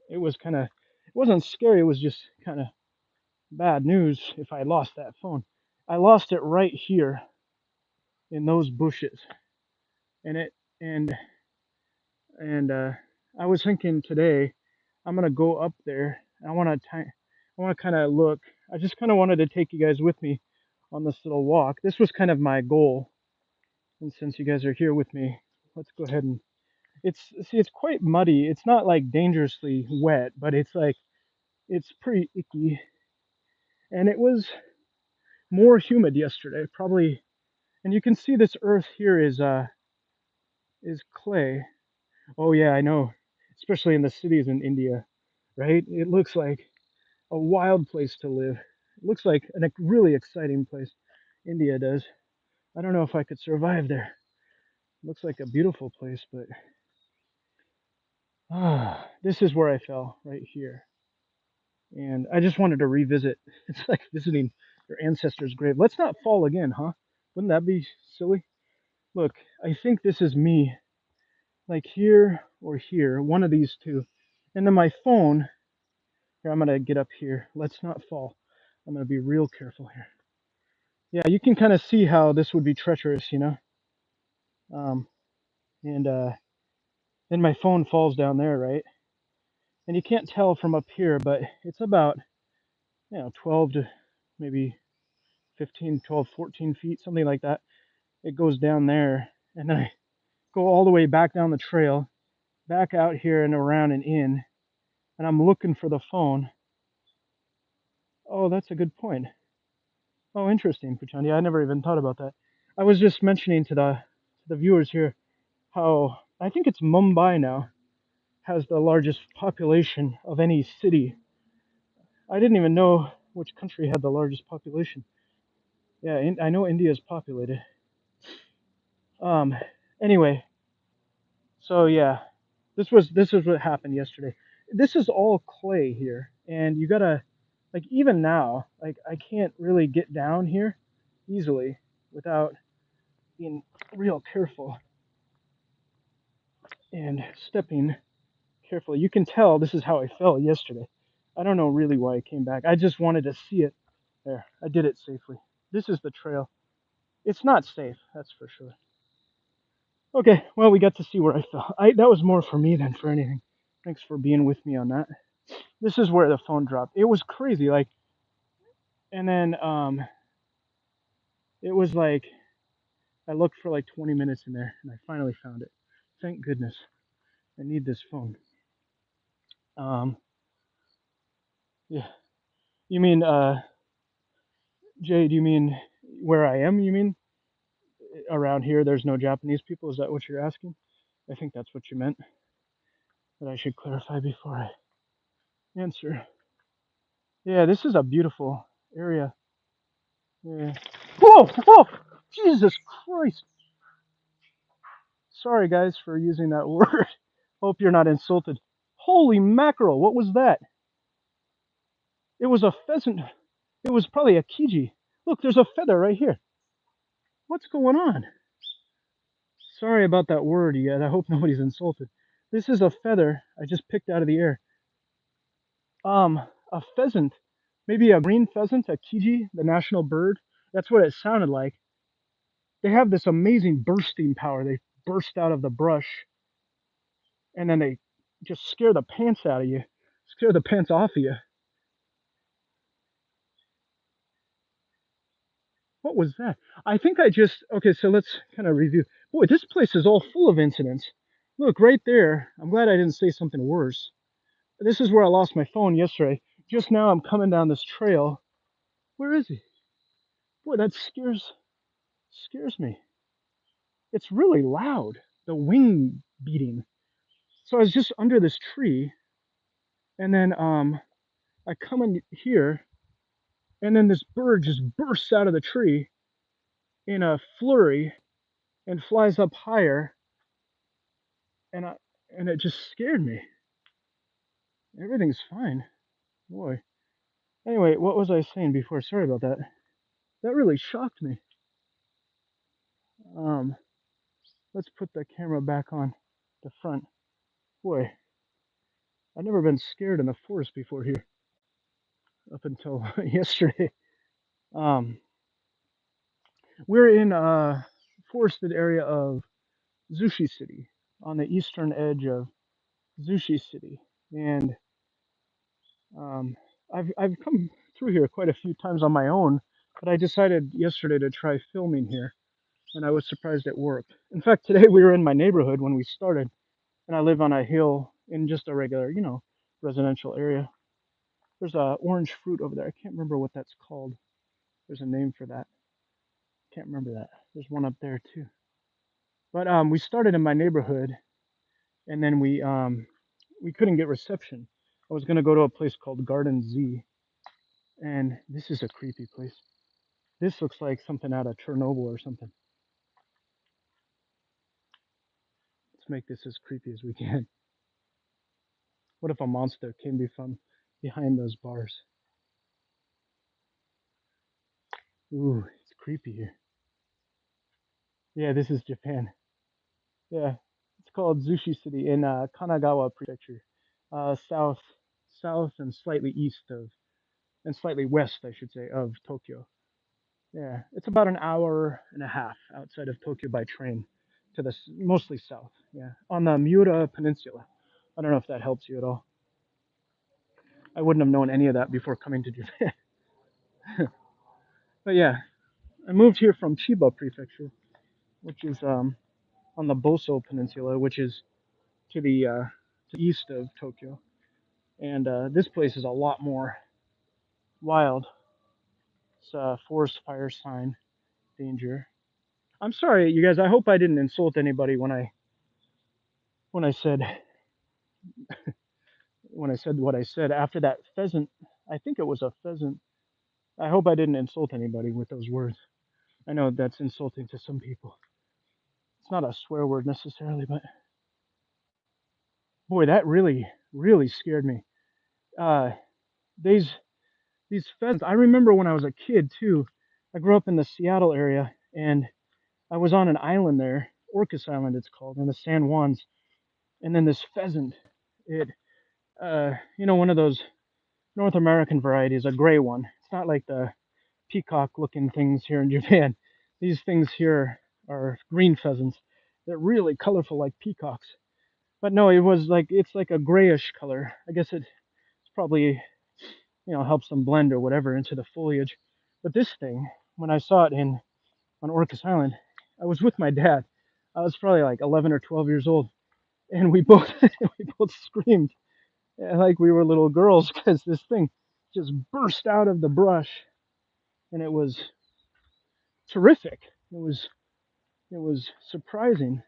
it was kind of, it wasn't scary. It was just kind of bad news if I lost that phone. I lost it right here in those bushes. And it, and, and I was thinking today, I'm going to go up there. I want to kind of look. I just kind of wanted to take you guys with me on this little walk. This was kind of my goal. And since you guys are here with me, let's go ahead and it's quite muddy. It's not like dangerously wet, but it's like it's pretty icky. And it was more humid yesterday, probably. And you can see this earth here is clay. Oh yeah, I know. Especially in the cities in India, right? It looks like a wild place to live. It looks like a really exciting place. India does. I don't know if I could survive there. It looks like a beautiful place, but this is where I fell right here. And I just wanted to revisit. It's like visiting your ancestors' grave. Let's not fall again, huh? Wouldn't that be silly? Look, I think this is me, like here or here, one of these two. And then my phone, here, I'm gonna get up here. Let's not fall. I'm gonna be real careful here. Yeah, you can kind of see how this would be treacherous, you know? Um, and then my phone falls down there, right? And you can't tell from up here, but it's about, 12 to maybe 15, 12, 14 feet, something like that. It goes down there, and then I go all the way back down the trail, back out here and around and in, and I'm looking for the phone. Oh, that's a good point. Oh, interesting, Puchandi. I never even thought about that. I was just mentioning to the viewers here how I think it's Mumbai now has the largest population of any city. I didn't even know which country had the largest population. Yeah, I know India is populated. Um, anyway, so yeah, this was what happened yesterday. This is all clay here, and you gotta like even now, like I can't really get down here easily without being real careful and stepping carefully. You can tell this is how I fell yesterday. I don't know really why I came back. I just wanted to see it. There, I did it safely. This is the trail. It's not safe, that's for sure. Okay, well, we got to see where I fell. That was more for me than for anything. Thanks for being with me on that. This is where the phone dropped. It was crazy, like, and then it was like I looked for like 20 minutes in there, and I finally found it. Thank goodness. I need this phone. Um, yeah. You mean, Jay? Do you mean where I am? You mean around here? There's no Japanese people. Is that what you're asking? I think that's what you meant. But I should clarify before I answer. Yeah, this is a beautiful area. Yeah. Whoa! Whoa! Jesus Christ! Sorry, guys, for using that word. Hope you're not insulted. Holy mackerel! What was that? It was a pheasant. It was probably a kiji. Look, there's a feather right here. What's going on? Sorry about that word, you guys. I hope nobody's insulted. This is a feather I just picked out of the air. A pheasant. Maybe a green pheasant, a kiji, the national bird. That's what it sounded like. They have this amazing bursting power. They burst out of the brush and then they just scare the pants out of you, scare the pants off of you. What was that? I think I just, okay, so let's kind of review. Boy, this place is all full of incidents. Look, right there. I'm glad I didn't say something worse. This is where I lost my phone yesterday. Just now I'm coming down this trail. Where is he? Boy, that scares me. It's really loud. The wing beating. So I was just under this tree, and then I come in here, and then this bird just bursts out of the tree in a flurry and flies up higher, and I and it just scared me. Everything's fine. Boy. Anyway, what was I saying before? Sorry about that. That really shocked me. Um, let's put the camera back on the front. Boy, I've never been scared in the forest before here up until yesterday. Um, we're in a forested area of Zushi City on the eastern edge of Zushi City, and um, I've come through here quite a few times on my own, but I decided yesterday to try filming here, and I was surprised it worked. In fact, today we were in my neighborhood when we started, and I live on a hill in just a regular, residential area. There's a orange fruit over there. I can't remember what that's called. There's a name for that. Can't remember that. There's one up there too. But we started in my neighborhood, and then we couldn't get reception. I was gonna go to a place called Garden Z, and this is a creepy place. This looks like something out of Chernobyl or something. Let's make this as creepy as we can. What if a monster came from behind those bars? Ooh, it's creepy here. Yeah, this is Japan. Yeah, it's called Zushi City in Kanagawa Prefecture, south and slightly east of, and slightly west, I should say, of Tokyo. Yeah, it's about an hour and a half outside of Tokyo by train to the mostly south. Yeah, on the Miura Peninsula. I don't know if that helps you at all. I wouldn't have known any of that before coming to Japan. But yeah, I moved here from Chiba Prefecture, which is on the Boso Peninsula, which is to the east of Tokyo. And this place is a lot more wild. It's a forest fire sign, danger. I'm sorry, you guys. I hope I didn't insult anybody when I said what I said after that pheasant. I think it was a pheasant. I hope I didn't insult anybody with those words. I know that's insulting to some people. It's not a swear word necessarily, but boy, that really scared me. Uh, these these pheasants. I remember when I was a kid too. I grew up in the Seattle area, and I was on an island there, Orcas Island, it's called, in the San Juans. And then this pheasant, it, one of those North American varieties, a gray one. It's not like the peacock-looking things here in Japan. These things here are green pheasants. They're really colorful, like peacocks. But no, it's like a grayish color. I guess it's probably helps them blend or whatever into the foliage. But this thing, when I saw it in on Orcas Island, I was with my dad. I was probably like 11 or 12 years old, and we both we both screamed like we were little girls because this thing just burst out of the brush, and it was terrific. It was surprising,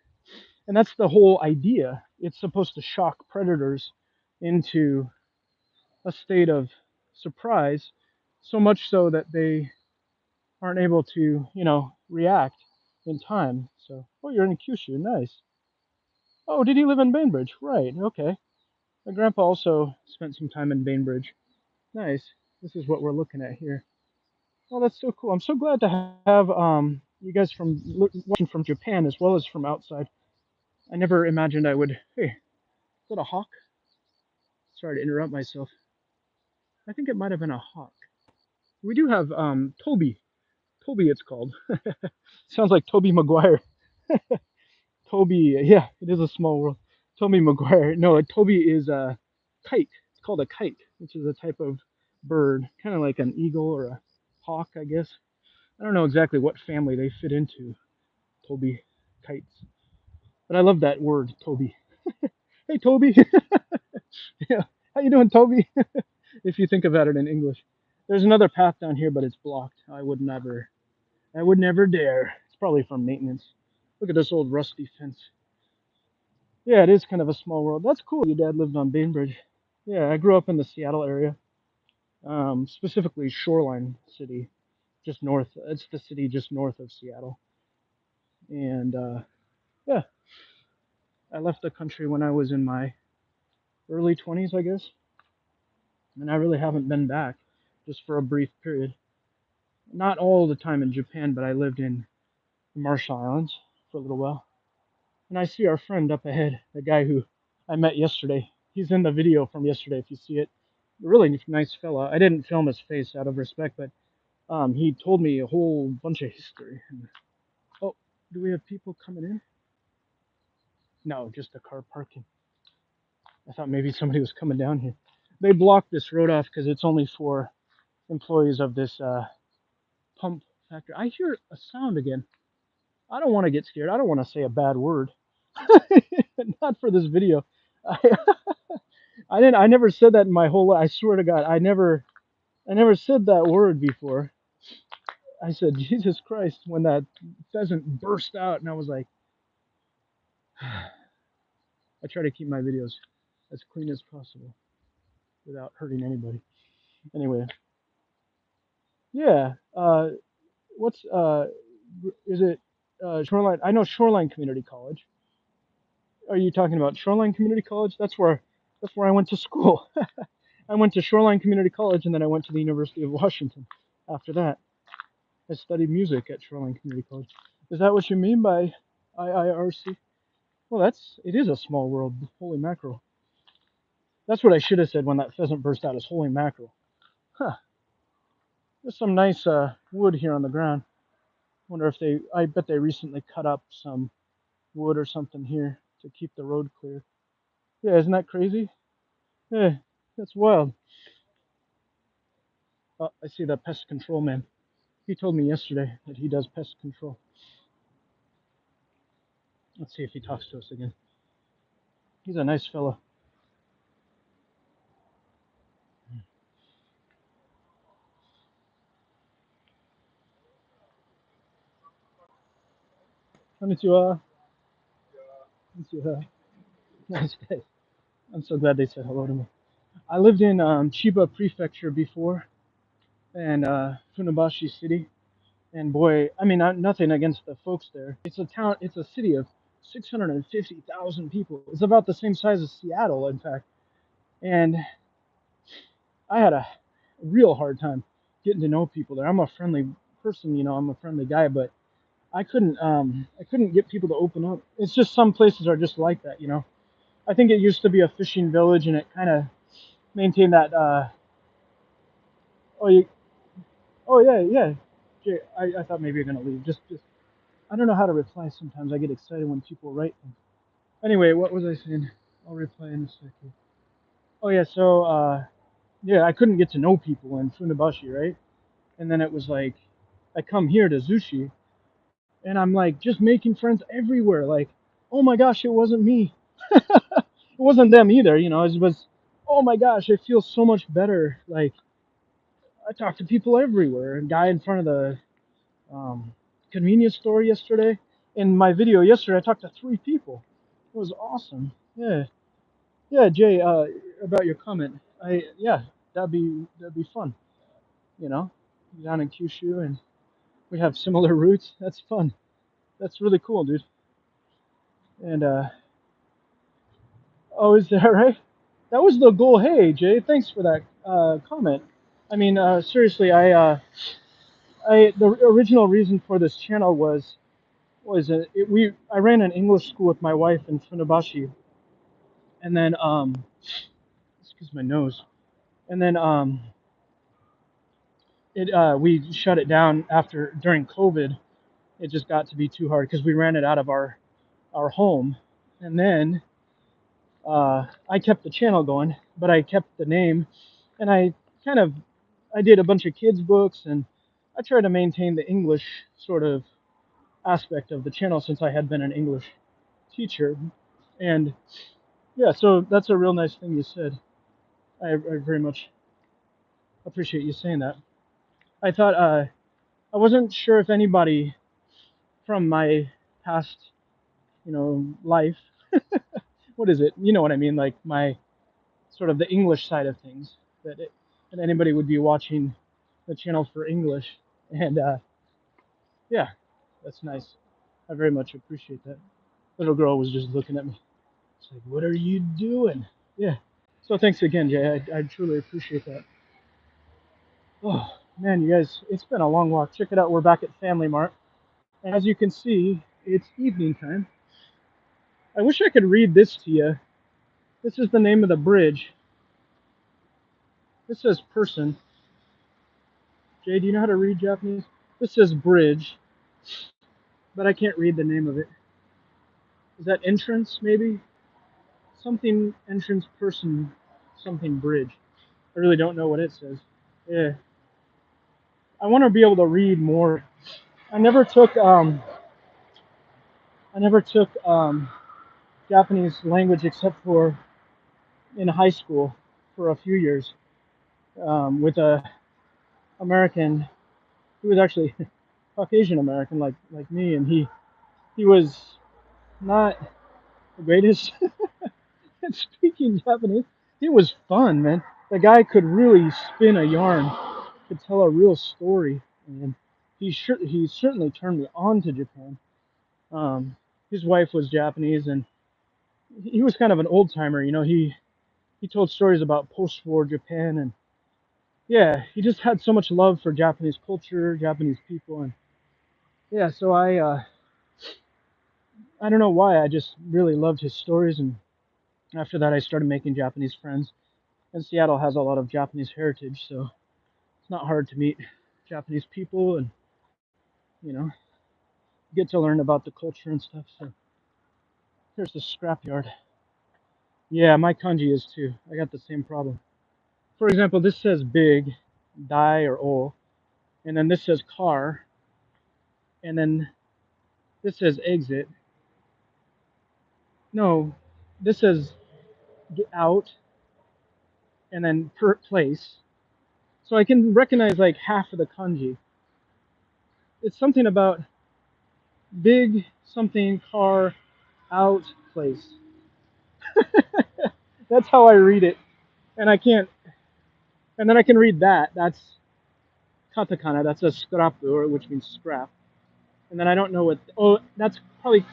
and that's the whole idea. It's supposed to shock predators into a state of surprise, so much so that they aren't able to, react in time. So, oh, you're in Kyushu, nice. Oh, did he live in Bainbridge? Right, okay. My grandpa also spent some time in Bainbridge. Nice. This is what we're looking at here. Oh, that's so cool. I'm so glad to have you guys from watching from Japan as well as from outside. I never imagined I would. Hey, is that a hawk? Sorry to interrupt myself. I think it might have been a hawk. We do have Toby. Toby, it's called. Sounds like Toby Maguire. Toby, yeah, it is a small world. Toby Maguire. No, a Toby is a kite. It's called a kite, which is a type of bird, kind of like an eagle or a hawk, I guess. I don't know exactly what family they fit into, Toby kites. But I love that word, Toby. Hey, Toby. Yeah, how you doing, Toby? If you think about it in English. There's another path down here, but it's blocked. I would never dare. It's probably from maintenance. Look at this old rusty fence. Yeah, it is kind of a small world. That's cool. Your dad lived on Bainbridge. Yeah, I grew up in the Seattle area, specifically Shoreline City, just north. It's the city just north of Seattle. And yeah, I left the country when I was in my early 20s, I guess, and I really haven't been back. just for a brief period. Not all the time in Japan, but I lived in the Marshall Islands for a little while. And I see our friend up ahead, the guy who I met yesterday. He's in the video from yesterday, if you see it. Really nice fella. I didn't film his face out of respect, but he told me a whole bunch of history. Oh, do we have people coming in? No, just a car parking. I thought maybe somebody was coming down here. They blocked this road off because it's only for employees of this pump factory. I hear a sound again. I don't want to get scared. I don't want to say a bad word. Not for this video. I, I didn't. I never said that in my whole life. I swear to God, I never said that word before. I said Jesus Christ when that pheasant burst out, and I was like, I try to keep my videos as clean as possible without hurting anybody. Anyway, yeah. What's is it Shoreline? I know Shoreline Community College. Are you talking about Shoreline Community College? That's where I went to school. I went to Shoreline Community College, and then I went to the University of Washington. After that, I studied music at Shoreline Community College. Is that what you mean by IIRC? Well, it is a small world. Holy mackerel! That's what I should have said when that pheasant burst out. Is holy mackerel? Huh? There's some nice wood here on the ground. Wonder if they. I bet they recently cut up some wood or something here to keep the road clear. Yeah, isn't that crazy? Yeah, that's wild. Oh, I see the pest control man. He told me yesterday that he does pest control. Let's see if he talks to us again. He's a nice fellow. Konnichiwa. Konnichiwa. Nice guys. I'm so glad they said hello to me. I lived in Chiba Prefecture before, and Funabashi City. And boy, I mean, nothing against the folks there. It's a town. It's a city of 650,000 people. It's about the same size as Seattle, in fact. And I had a real hard time getting to know people there. I'm a friendly person, I'm a friendly guy, but I couldn't get people to open up. It's just some places are just like that. I think it used to be a fishing village, and it kind of maintained that. Oh, oh yeah, yeah. Jay, I thought maybe you're gonna leave. Just. I don't know how to reply sometimes. I get excited when people write things. Anyway, what was I saying? I'll reply in a second. Oh yeah, so yeah, I couldn't get to know people in Funabashi, right? And then it was like, I come here to Zushi, and I'm like just making friends everywhere. Like, oh my gosh, it wasn't me. It wasn't them either, It was, oh my gosh, it feels so much better. Like, I talk to people everywhere. A guy in front of the um, convenience store yesterday. In my video yesterday, I talked to 3 people. It was awesome. Yeah, yeah, Jay. About your comment, yeah, that'd be fun. You know, Down in Kyushu, and we have similar roots. That's fun. That's really cool, dude. And oh, is that right? That was the goal. Hey, Jay, thanks for that comment. I mean, seriously, the original reason for this channel I ran an English school with my wife in Funabashi, and then excuse my nose, and then it we shut it down during COVID. It just got to be too hard because we ran it out of our home, and then I kept the channel going, but I kept the name, and kind of I did a bunch of kids books, and I tried to maintain the English sort of aspect of the channel since I had been an English teacher, and yeah, so that's a real nice thing you said. I very much appreciate you saying that. I thought I wasn't sure if anybody from my past, life, what is it? You know what I mean? Like my sort of the English side of things, that anybody would be watching the channel for English, and yeah, that's nice. I very much appreciate that. Little girl was just looking at me. It's like, what are you doing? Yeah. So thanks again, Jay. I truly appreciate that. Oh, man, you guys, it's been a long walk. Check it out. We're back at Family Mart. And as you can see, it's evening time. I wish I could read this to you. This is the name of the bridge. This says person. Jay, do you know how to read Japanese? This says bridge, but I can't read the name of it. Is that entrance, maybe? Something entrance person, something bridge. I really don't know what it says. Yeah. I want to be able to read more. I never took Japanese language except for in high school for a few years with a American who was actually Caucasian American like me, and he was not the greatest at speaking Japanese. It was fun, man. The guy could really spin a yarn, could tell a real story, and he certainly turned me on to Japan. His wife was Japanese, and he was kind of an old timer. You know, he told stories about post-war Japan, and yeah, he just had so much love for Japanese culture, Japanese people, and yeah. So I don't know why, I just really loved his stories, and after that I started making Japanese friends. And Seattle has a lot of Japanese heritage, so it's not hard to meet Japanese people and you know get to learn about the culture and stuff. So here's the scrapyard. Yeah, my kanji is too. I got the same problem. For example, this says big, dai or o, and then this says car, and then this says exit. No, this says get out, and then per place. So I can recognize like half of the kanji. It's something about big something car out place. That's how I read it, and I can't. And then I can read that. That's katakana. That's a scrapu, or which means scrap. And then I don't know what. Oh, that's probably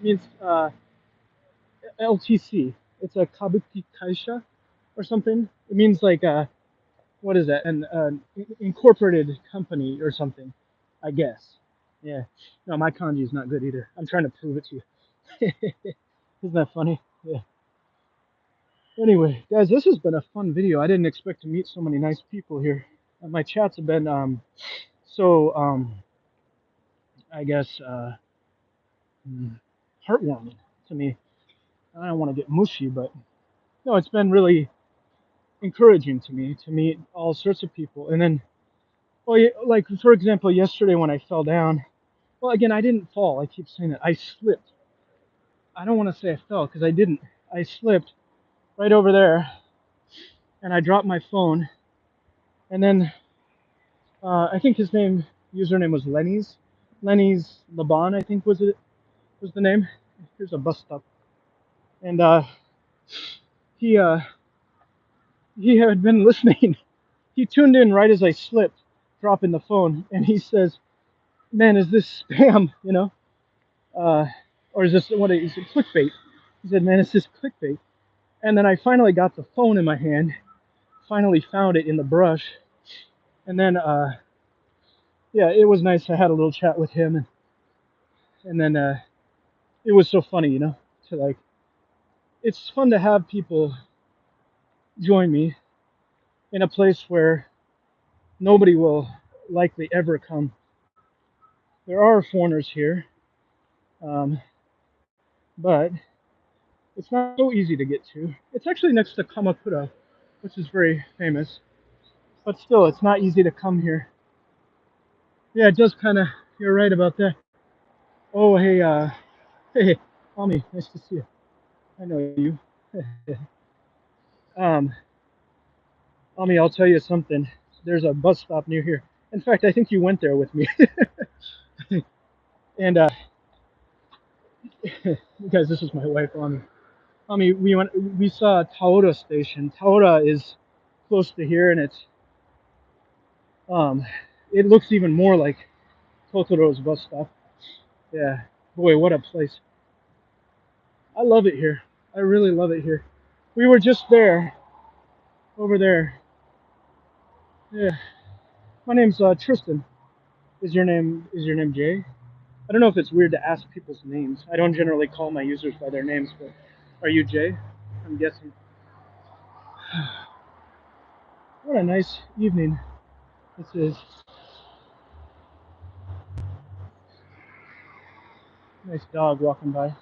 means LTC. It's a kabuki kaisha or something. It means like what is that? An incorporated company or something, I guess. Yeah. No, my kanji is not good either. I'm trying to prove it to you. Isn't that funny? Yeah. Anyway, guys, this has been a fun video. I didn't expect to meet so many nice people here. My chats have been so I guess heartwarming to me. I don't want to get mushy, but no, it's been really encouraging to me to meet all sorts of people. And then, well, yeah, like for example, yesterday when I fell down. Well, again, I didn't fall. I keep saying that. I slipped. I don't want to say I fell because I didn't. I slipped right over there, and I dropped my phone. And then I think his username was Lenny's Laban, I think was the name. Here's a bus stop, and he uh, he had been listening. He tuned in right as I slipped, dropping the phone, and he says, "Man, is this spam? You know, uh, or is this what is it? Clickbait?" He said, "Man, is this clickbait?" And then I finally got the phone in my hand. Finally found it in the brush, and then yeah, it was nice. I had a little chat with him, and then it was so funny, you know, to like. It's fun to have people join me in a place where nobody will likely ever come. There are foreigners here, um, but it's not so easy to get to. It's actually next to Kamakura, which is very famous, but still, it's not easy to come here. Yeah, it does kind of. You're right about that. Oh, hey, hey, Ami, nice to see you. I know you. um, Ami, I'll tell you something. There's a bus stop near here. In fact, I think you went there with me. And guys, this is my wife, Ami. We saw Taora Station. Taora is close to here, and um, it looks even more like Totoro's bus stop. Yeah, boy, what a place! I love it here. I really love it here. We were just there, over there. Yeah. My name's Tristan. Is your name Jay? I don't know if it's weird to ask people's names. I don't generally call my users by their names, but are you Jay? I'm guessing. What a nice evening this is. Nice dog walking by. Look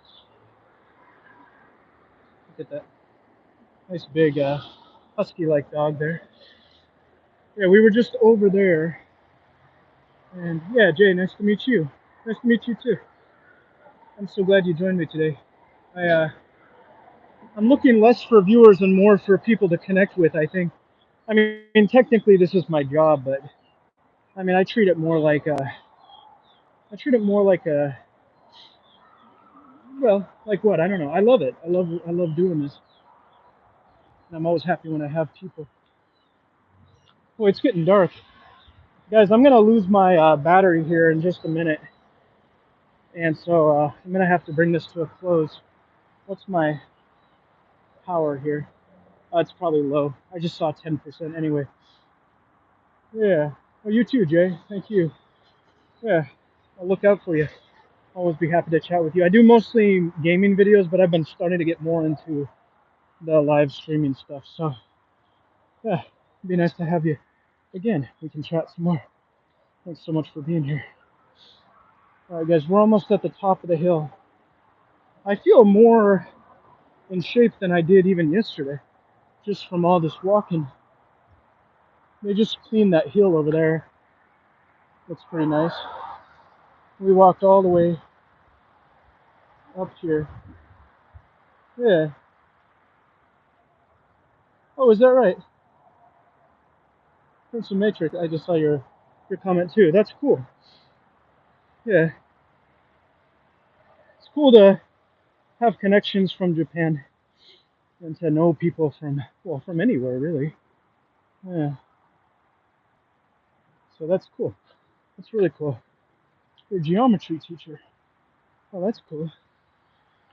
at that. Nice big husky-like dog there. Yeah, we were just over there. And yeah, Jay, nice to meet you. Nice to meet you too. I'm so glad you joined me today. I I'm looking less for viewers and more for people to connect with, I think. I mean, technically this is my job, but I mean, I treat it more like a well, like what? I don't know. I love it. I love doing this. And I'm always happy when I have people. Oh, it's getting dark. Guys, I'm going to lose my battery here in just a minute. And so I'm going to have to bring this to a close. What's my power here? It's probably low. I just saw 10% anyway. Yeah. Oh, you too, Jay. Thank you. Yeah. I'll look out for you. Always be happy to chat with you. I do mostly gaming videos, but I've been starting to get more into the live streaming stuff. So, yeah, it'd be nice to have you again. We can chat some more. Thanks so much for being here. All right, guys, we're almost at the top of the hill. I feel more in shape than I did even yesterday, just from all this walking. They just cleaned that hill over there. Looks pretty nice. We walked all the way up here. Yeah. Oh, is that right? Prince of Matrix. I just saw your comment too. That's cool. Yeah, it's cool to have connections from Japan and to know people from well from anywhere really. Yeah. So that's cool. That's really cool. Your geometry teacher. Oh, that's cool.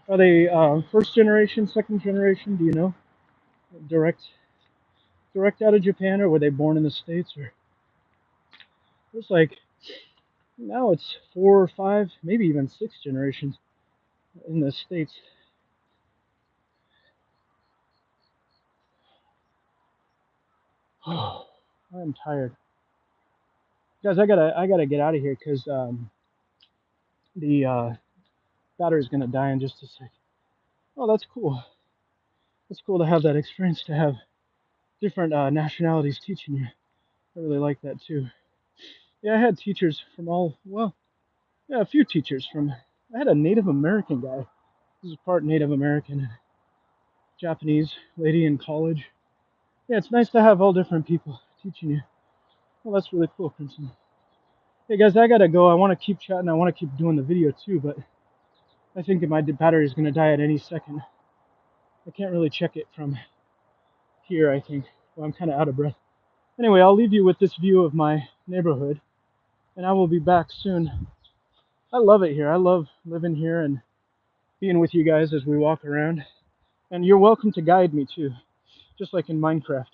Are they first generation, second generation? Do you know? Direct, direct out of Japan, or were they born in the States? Or it's like now it's 4 or 5, maybe even 6 generations in the States. Oh, I'm tired, guys. I gotta get out of here because the battery's gonna die in just a sec. Oh, that's cool. It's cool to have that experience to have different nationalities teaching you. I really like that too. Yeah, I had teachers from well, yeah, a few teachers from. I had a Native American guy. This is part Native American and Japanese lady in college. Yeah, it's nice to have all different people teaching you. Well, that's really cool, Crimson. Hey guys, I gotta go. I want to keep chatting. I want to keep doing the video too, but I think my battery is gonna die at any second. I can't really check it from here. I think. Well, I'm kind of out of breath. Anyway, I'll leave you with this view of my neighborhood, and I will be back soon. I love it here. I love living here and being with you guys as we walk around. And you're welcome to guide me too, just like in Minecraft.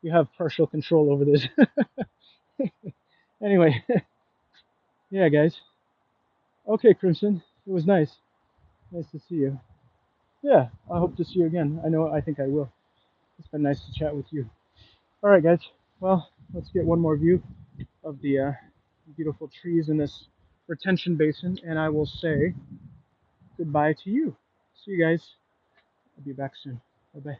You have partial control over this. Anyway, yeah, guys. Okay, Crimson. It was nice. Nice to see you. Yeah, I hope to see you again. I think I will. It's been nice to chat with you. All right, guys. Well, let's get one more view of the beautiful trees in this retention basin, and I will say goodbye to you. See you guys. I'll be back soon. Bye bye.